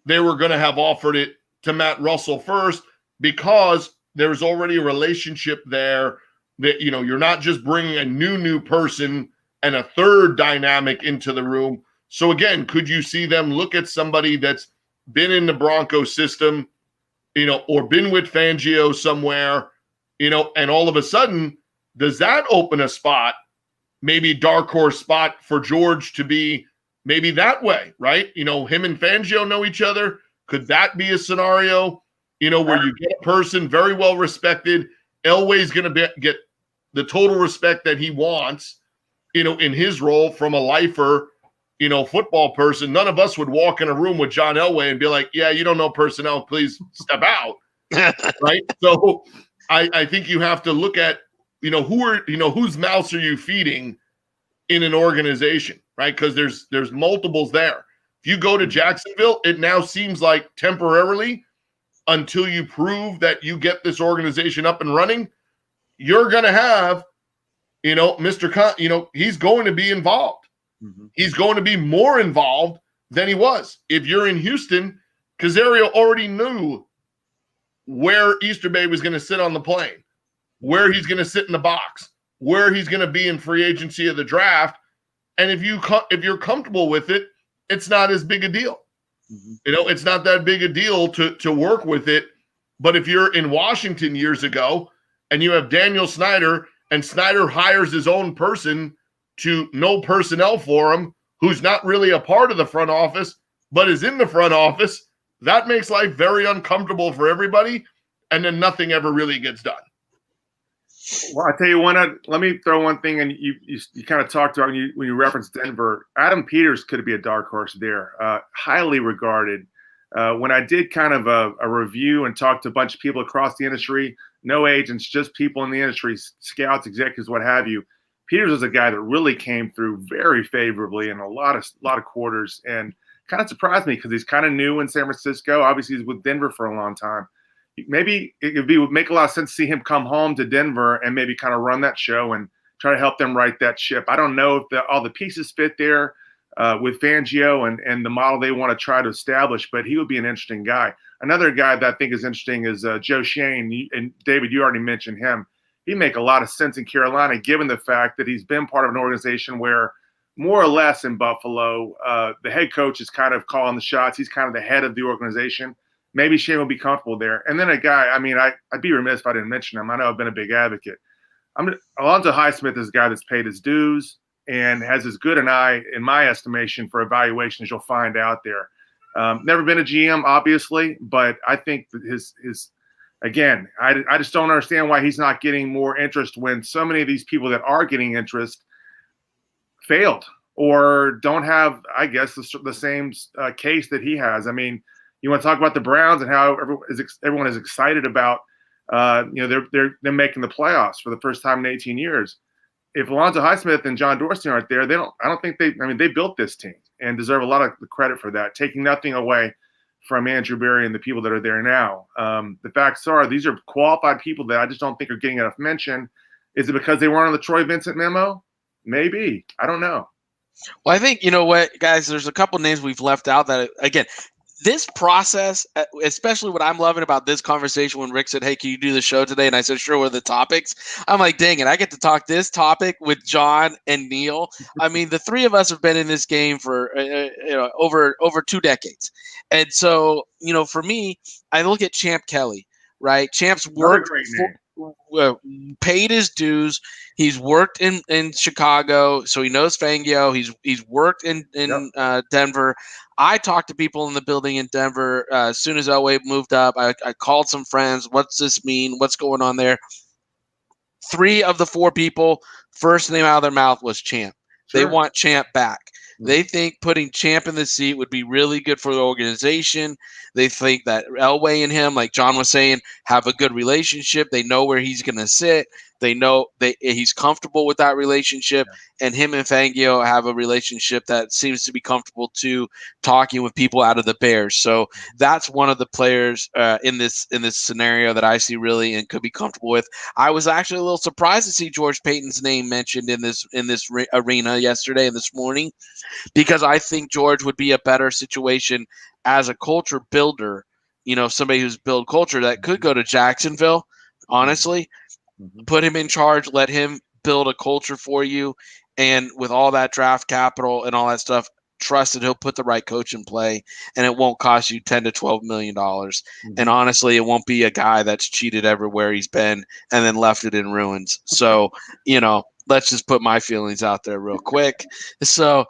they were going to have offered it to Matt Russell first, because there's already a relationship there that, you're not just bringing a new person and a third dynamic into the room. So again, could you see them look at somebody that's been in the Broncos system, or been with Fangio somewhere, and all of a sudden, does that open a spot, maybe dark horse spot for George to be maybe that way, right? Him and Fangio know each other. Could that be a scenario, where you get a person very well respected? Elway's going to get the total respect that he wants, in his role from a lifer, football person. None of us would walk in a room with John Elway and be like, yeah, you don't know personnel, please step out. Right. So I think you have to look at, whose mouths are you feeding in an organization, right? Because there's multiples there. If you go to Jacksonville, it now seems like temporarily, until you prove that you get this organization up and running, you're going to have, Mr. He's going to be involved. Mm-hmm. He's going to be more involved than he was. If you're in Houston, Caserio already knew where Easterbay was going to sit on the plane, where he's going to sit in the box, where he's going to be in free agency of the draft. And if you're comfortable with it, it's not as big a deal. Mm-hmm. It's not that big a deal to work with it. But if you're in Washington years ago and you have Daniel Snyder, and Snyder hires his own person to know personnel for him, who's not really a part of the front office, but is in the front office, that makes life very uncomfortable for everybody. And then nothing ever really gets done. Well, I tell you what, let me throw one thing, and you kind of talked about when you referenced Denver. Adam Peters could be a dark horse there, highly regarded. When I did kind of a review and talked to a bunch of people across the industry, no agents, just people in the industry, scouts, executives, what have you, Peters was a guy that really came through very favorably in a lot of quarters, and kind of surprised me because he's kind of new in San Francisco. Obviously, he's with Denver for a long time. Maybe it would make a lot of sense to see him come home to Denver and maybe kind of run that show and try to help them right that ship. I don't know if all the pieces fit there with Fangio and the model they want to try to establish, but he would be an interesting guy. Another guy that I think is interesting is Joe Shane. And David, you already mentioned him. He'd make a lot of sense in Carolina, given the fact that he's been part of an organization where more or less in Buffalo, the head coach is kind of calling the shots. He's kind of the head of the organization. Maybe Shane will be comfortable there. And then a guy, I'd be remiss if I didn't mention him. I know I've been a big advocate. Alonzo Highsmith is a guy that's paid his dues and has as good an eye, in my estimation, for evaluation as you'll find out there. Never been a GM, obviously, but I think that his again, I just don't understand why he's not getting more interest when so many of these people that are getting interest failed or don't have, I guess, the same case that he has. I mean, you want to talk about the Browns and how everyone is excited about, they're making the playoffs for the first time in 18 years. If Alonzo Highsmith and John Dorsey aren't there, they built this team and deserve a lot of credit for that, taking nothing away from Andrew Berry and the people that are there now. The facts are these are qualified people that I just don't think are getting enough mention. Is it because they weren't on the Troy Vincent memo? Maybe. I don't know. Well, I think, you know what, guys, there's a couple names we've left out that, again, this process, especially what I'm loving about this conversation when Rick said, hey, can you do the show today? And I said, sure, what are the topics? I'm like, dang it, I get to talk this topic with John and Neil. I mean, the three of us have been in this game for over 2 decades. And so, for me, I look at Champ Kelly, right? Champ's worked paid his dues. He's worked in Chicago, so he knows Fangio. He's worked in Denver. I talked to people in the building in Denver as soon as Elway moved up. I called some friends. What's this mean? What's going on there? 3 of the 4 people, first name out of their mouth was Champ. Sure. They want Champ back. They think putting Champ in the seat would be really good for the organization. They think that Elway and him, like John was saying, have a good relationship. They know where he's going to sit. They know he's comfortable with that relationship, and him and Fangio have a relationship that seems to be comfortable too, talking with people out of the Bears. So that's one of the players in this scenario that I see really and could be comfortable with. I was actually a little surprised to see George Payton's name mentioned in this arena yesterday and this morning, because I think George would be a better situation as a culture builder. Somebody who's built culture that could go to Jacksonville, honestly. Put him in charge, let him build a culture for you, and with all that draft capital and all that stuff, trust that he'll put the right coach in play, and it won't cost you $10 to $12 million. And honestly, it won't be a guy that's cheated everywhere he's been and then left it in ruins. So, let's just put my feelings out there real quick. So,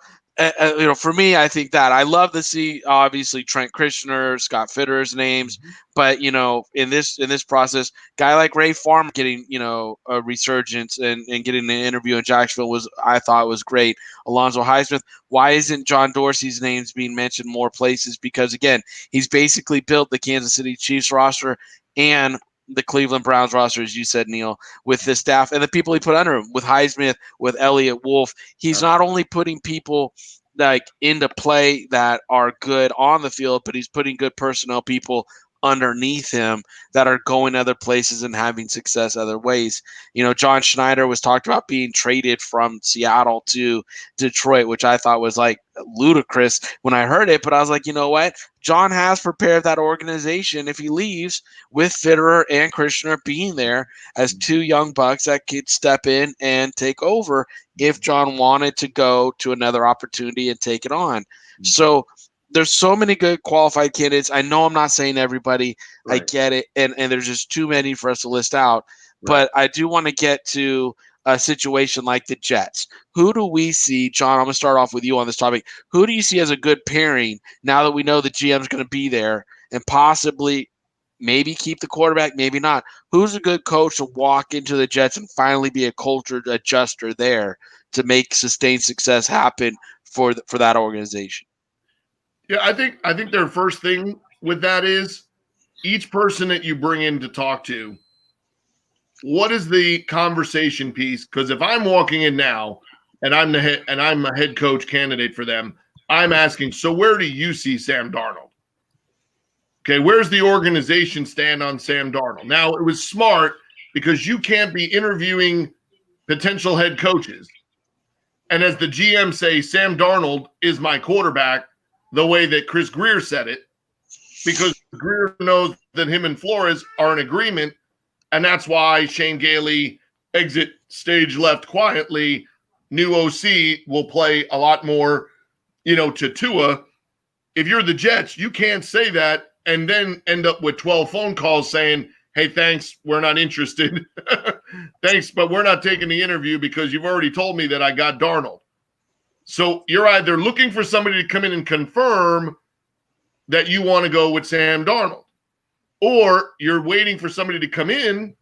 for me, I think that I love to see obviously Trent Christner, Scott Fitterer's names, but in this process, guy like Ray Farmer getting a resurgence and getting an interview in Jacksonville I thought was great. Alonzo Highsmith. Why isn't John Dorsey's names being mentioned more places? Because again, he's basically built the Kansas City Chiefs roster and the Cleveland Browns roster, as you said, Neil, with the staff and the people he put under him, with Highsmith, with Elliott Wolf. He's not only putting people like into play that are good on the field, but he's putting good personnel people underneath him that are going other places and having success other ways. John Schneider was talked about being traded from Seattle to Detroit, which I thought was like ludicrous when I heard it, but I was like, you know what? John has prepared that organization if he leaves, with Fitterer and Christner being there as 2 young bucks that could step in and take over if John wanted to go to another opportunity and take it on. So there's so many good qualified candidates. I know I'm not saying everybody. Right. I get it. And there's just too many for us to list out. Right. But I do want to get to a situation like the Jets. Who do we see, John? I'm going to start off with you on this topic. Who do you see as a good pairing now that we know the GM's going to be there and possibly maybe keep the quarterback, maybe not? Who's a good coach to walk into the Jets and finally be a culture adjuster there to make sustained success happen for that organization? Yeah, I think their first thing with that is each person that you bring in to talk to, what is the conversation piece? Because if I'm walking in now and I'm a head coach candidate for them, I'm asking, so where do you see Sam Darnold? Okay, where's the organization stand on Sam Darnold? Now, it was smart because you can't be interviewing potential head coaches and as the GM say, Sam Darnold is my quarterback, the way that Chris Greer said it, because Greer knows that him and Flores are in agreement, and that's why Shane Gailey exit stage left quietly. New OC will play a lot more, to Tua. If you're the Jets, you can't say that and then end up with 12 phone calls saying, hey, thanks, we're not interested. Thanks, but we're not taking the interview because you've already told me that I got Darnold. So you're either looking for somebody to come in and confirm that you want to go with Sam Darnold, or you're waiting for somebody to come in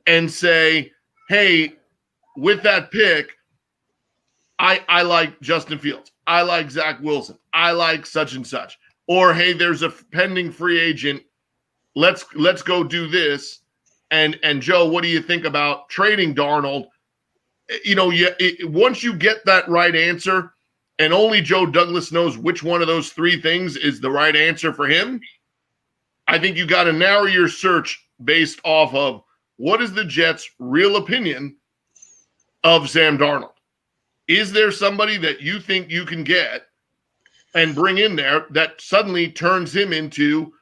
and say, hey, with that pick, I like Justin Fields. I like Zach Wilson. I like such and such. Or, hey, there's a pending free agent. Let's go do this. And Joe, what do you think about trading Darnold? Once you get that right answer and only Joe Douglas knows which one of those three things is the right answer for him, I think you got to narrow your search based off of what is the Jets' real opinion of Sam Darnold. Is there somebody that you think you can get and bring in there that suddenly turns him into,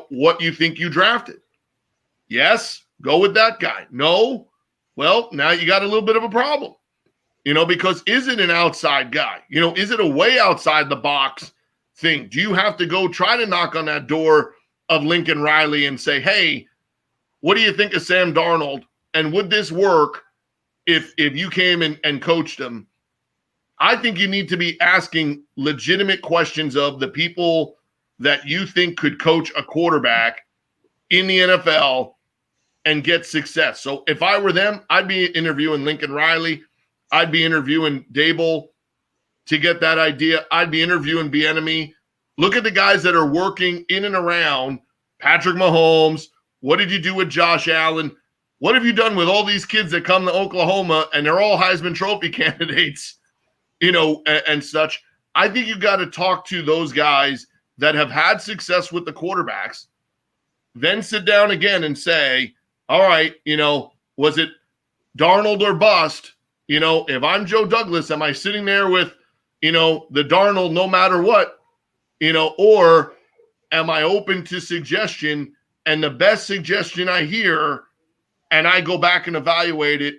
what you think you drafted? Yes, go with that guy. No, well, now you got a little bit of a problem, because is it an outside guy? Is it a way outside the box thing? Do you have to go try to knock on that door of Lincoln Riley and say, hey, what do you think of Sam Darnold? And would this work if you came and coached him? I think you need to be asking legitimate questions of the people that you think could coach a quarterback in the NFL and get success. So if I were them, I'd be interviewing Lincoln Riley. I'd be interviewing Dable to get that idea. I'd be interviewing Bieniemy. Look at the guys that are working in and around Patrick Mahomes. What did you do with Josh Allen? What have you done with all these kids that come to Oklahoma and they're all Heisman Trophy candidates, and such? I think you've got to talk to those guys that have had success with the quarterbacks, then sit down again and say, all right, was it Darnold or bust? If I'm Joe Douglas, am I sitting there with, the Darnold no matter what, or am I open to suggestion? And the best suggestion I hear, and I go back and evaluate it,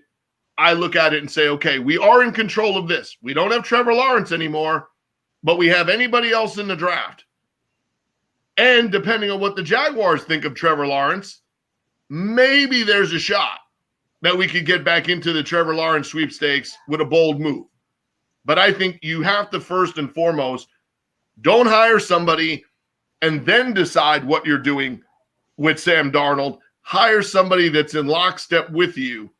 I look at it and say, okay, we are in control of this. We don't have Trevor Lawrence anymore, but we have anybody else in the draft. And depending on what the Jaguars think of Trevor Lawrence, maybe there's a shot that we could get back into the Trevor Lawrence sweepstakes with a bold move. But I think you have to first and foremost, don't hire somebody and then decide what you're doing with Sam Darnold. Hire somebody that's in lockstep with you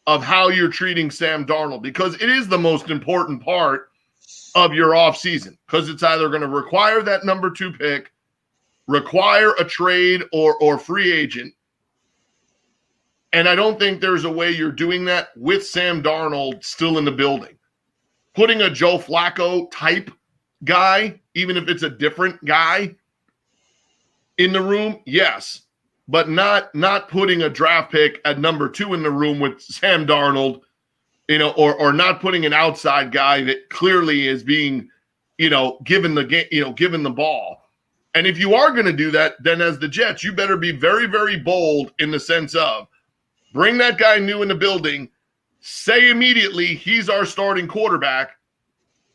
of how you're treating Sam Darnold, because it is the most important part of your offseason, because it's either going to require that number 2 pick, require a trade or free agent. And I don't think there's a way you're doing that with Sam Darnold still in the building. Putting a Joe Flacco type guy, even if it's a different guy, in the room, yes. But not putting a draft pick at number 2 in the room with Sam Darnold, or not putting an outside guy that clearly is being, given the game, given the ball. And if you are going to do that, then as the Jets, you better be very, very bold in the sense of bring that guy new in the building, say immediately he's our starting quarterback,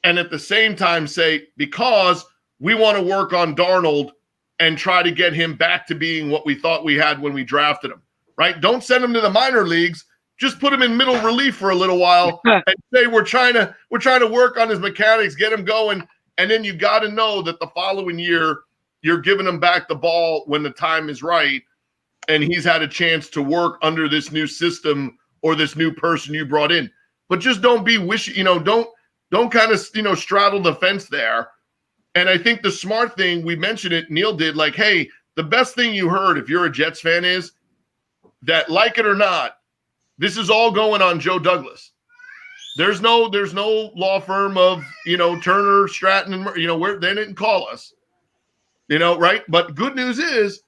and at the same time say, because we want to work on Darnold and try to get him back to being what we thought we had when we drafted him, right? Don't send him to the minor leagues. Just put him in middle relief for a little while and say we're trying to work on his mechanics, get him going, and then you got to know that the following year you're giving him back the ball when the time is right, and he's had a chance to work under this new system or this new person you brought in. But just don't be wishy, don't kind of straddle the fence there. And I think the smart thing, we mentioned it, Neil did, like, hey, the best thing you heard if you're a Jets fan is that, like it or not, this is all going on Joe Douglas. There's no law firm of, Turner, Stratton, and, they didn't call us, right? But good news is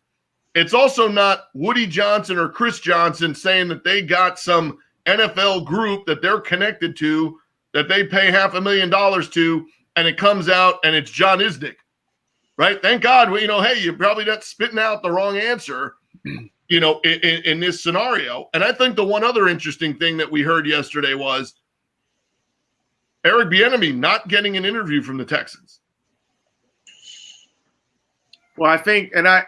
it's also not Woody Johnson or Chris Johnson saying that they got some NFL group that they're connected to that they pay $500,000 to, and it comes out and it's John Isnick, right? Thank God, hey, you're probably not spitting out the wrong answer, in this scenario. And I think the one other interesting thing that we heard yesterday was Eric Bieniemy not getting an interview from the Texans. Well, I think, and I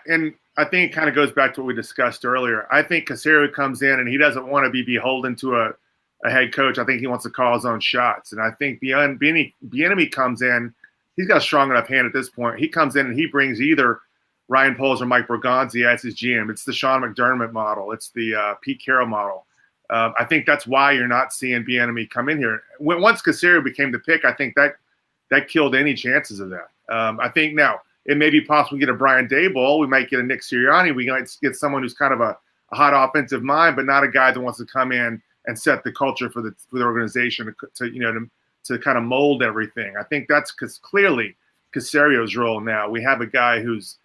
think it kind of goes back to what we discussed earlier. I think Caserio comes in and he doesn't want to be beholden to a head coach. I think he wants to call his own shots. And I think Bieniemy comes in, he's got a strong enough hand at this point. He comes in and he brings either Ryan Poles or Mike Bergonzi as his GM. It's the Sean McDermott model. It's the Pete Carroll model. I think that's why you're not seeing Bieniemy come in here. Once Caserio became the pick, I think that killed any chances of that. I think now it may be possible to get a Brian Daboll. We might get a Nick Sirianni. We might get someone who's kind of a hot offensive mind, but not a guy that wants to come in and set the culture for the organization to to kind of mold everything. I think that's because clearly Casario's role now. We have a guy who's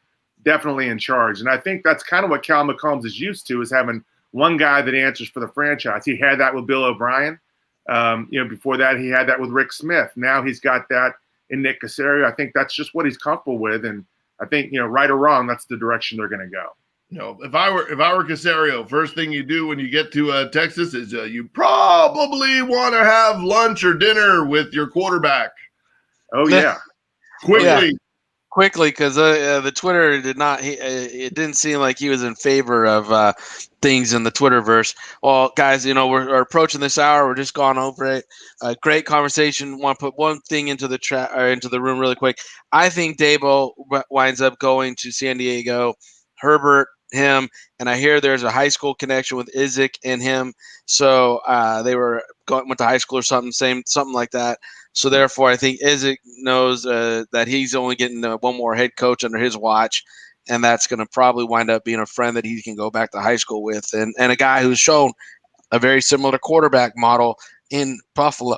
definitely in charge. And I think that's kind of what Cal McCombs is used to, is having one guy that answers for the franchise. He had that with Bill O'Brien. Before that, he had that with Rick Smith. Now he's got that in Nick Caserio. I think that's just what he's comfortable with. And I think, right or wrong, that's the direction they're going to go. If I were Caserio, first thing you do when you get to Texas is you probably want to have lunch or dinner with your quarterback. Oh, yeah. Quickly. Yeah. Quickly, because the Twitter did not. It didn't seem like he was in favor of things in the Twitterverse. Well, guys, we're approaching this hour. We're just gone over it. Great conversation. Want to put one thing into the chat or into the room really quick. I think Dabo winds up going to San Diego. Herbert, him, and I hear there's a high school connection with Izzik and him. So they went to high school or something like that. So therefore, I think Izzik knows that he's only getting one more head coach under his watch, and that's going to probably wind up being a friend that he can go back to high school with, and a guy who's shown a very similar quarterback model in Buffalo,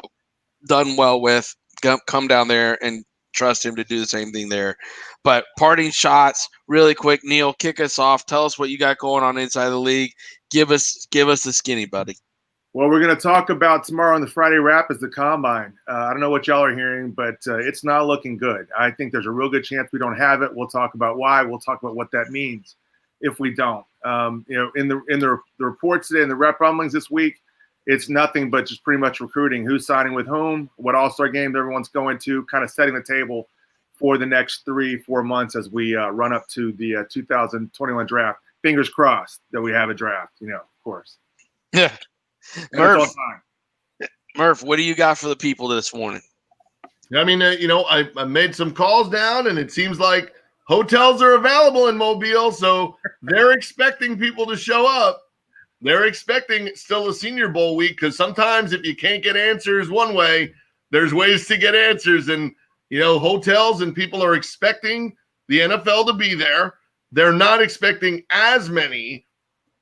done well with. Come down there and trust him to do the same thing there. But parting shots, really quick, Neil, kick us off. Tell us what you got going on inside the league. Give us the skinny, buddy. Well, we're going to talk about tomorrow on the Friday Wrap is the Combine. I don't know what y'all are hearing, but it's not looking good. I think there's a real good chance we don't have it. We'll talk about why. We'll talk about what that means if we don't. In the reports today, in the rep rumblings this week, it's nothing but just pretty much recruiting. Who's signing with whom, what all-star game everyone's going to, kind of setting the table for the next 3-4 months as we run up to the 2021 draft. Fingers crossed that we have a draft, of course. Yeah. Murph, what do you got for the people this morning? I mean, I made some calls down, and it seems like hotels are available in Mobile, so they're expecting people to show up. They're expecting still a Senior Bowl week, because sometimes if you can't get answers one way, there's ways to get answers. And, hotels and people are expecting the NFL to be there. They're not expecting as many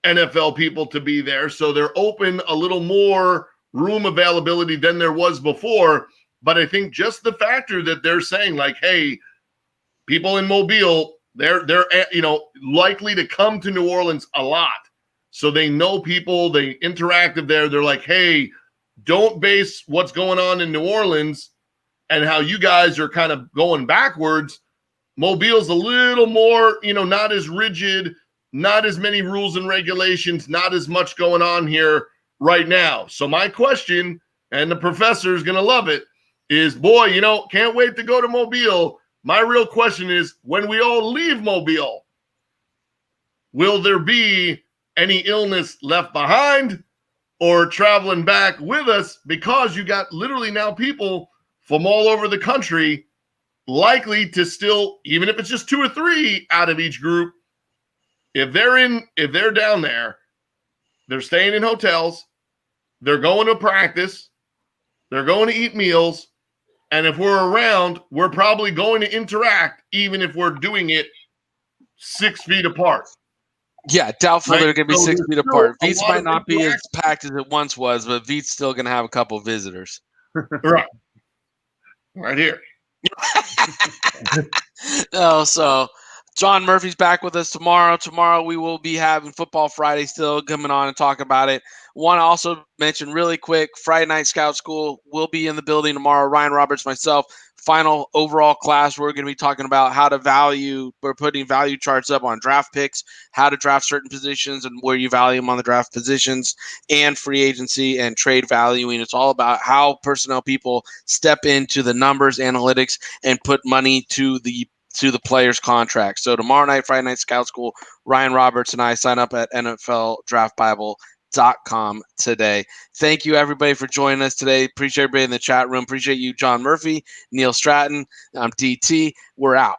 NFL people to be there, so they're open a little more room availability than there was before. But I think just the factor that they're saying, like, hey, people in Mobile, they're likely to come to New Orleans a lot, so they know people, they interactive there. They're like, hey, don't base what's going on in New Orleans and how you guys are kind of going backwards. Mobile's a little more, not as rigid, not as many rules and regulations, not as much going on here right now. So my question, and the professor is going to love it, is, boy, can't wait to go to Mobile. My real question is, when we all leave Mobile, will there be any illness left behind or traveling back with us? Because you got literally now people from all over the country likely to still, even if it's just 2 or 3 out of each group, if they're down there, they're staying in hotels, they're going to practice, they're going to eat meals, and if we're around, we're probably going to interact, even if we're doing it 6 feet apart. Yeah, doubtful they're going to be 6 feet apart. Veets might not be as packed as it once was, but Veets still going to have a couple of visitors. Right here. So John Murphy's back with us tomorrow. Tomorrow we will be having Football Friday still coming on and talk about it. Want to also mention really quick, Friday Night Scout School will be in the building tomorrow. Ryan Roberts, myself, final overall class. We're going to be talking about how to value. We're putting value charts up on draft picks, how to draft certain positions and where you value them on the draft positions, and free agency and trade valuing. It's all about how personnel people step into the numbers, analytics, and put money to the player's contract. So tomorrow night, Friday Night Scout School, Ryan Roberts and I sign up at NFLDraftBible.com today. Thank you, everybody, for joining us today. Appreciate everybody in the chat room. Appreciate you, John Murphy, Neil Stratton. I'm DT. We're out.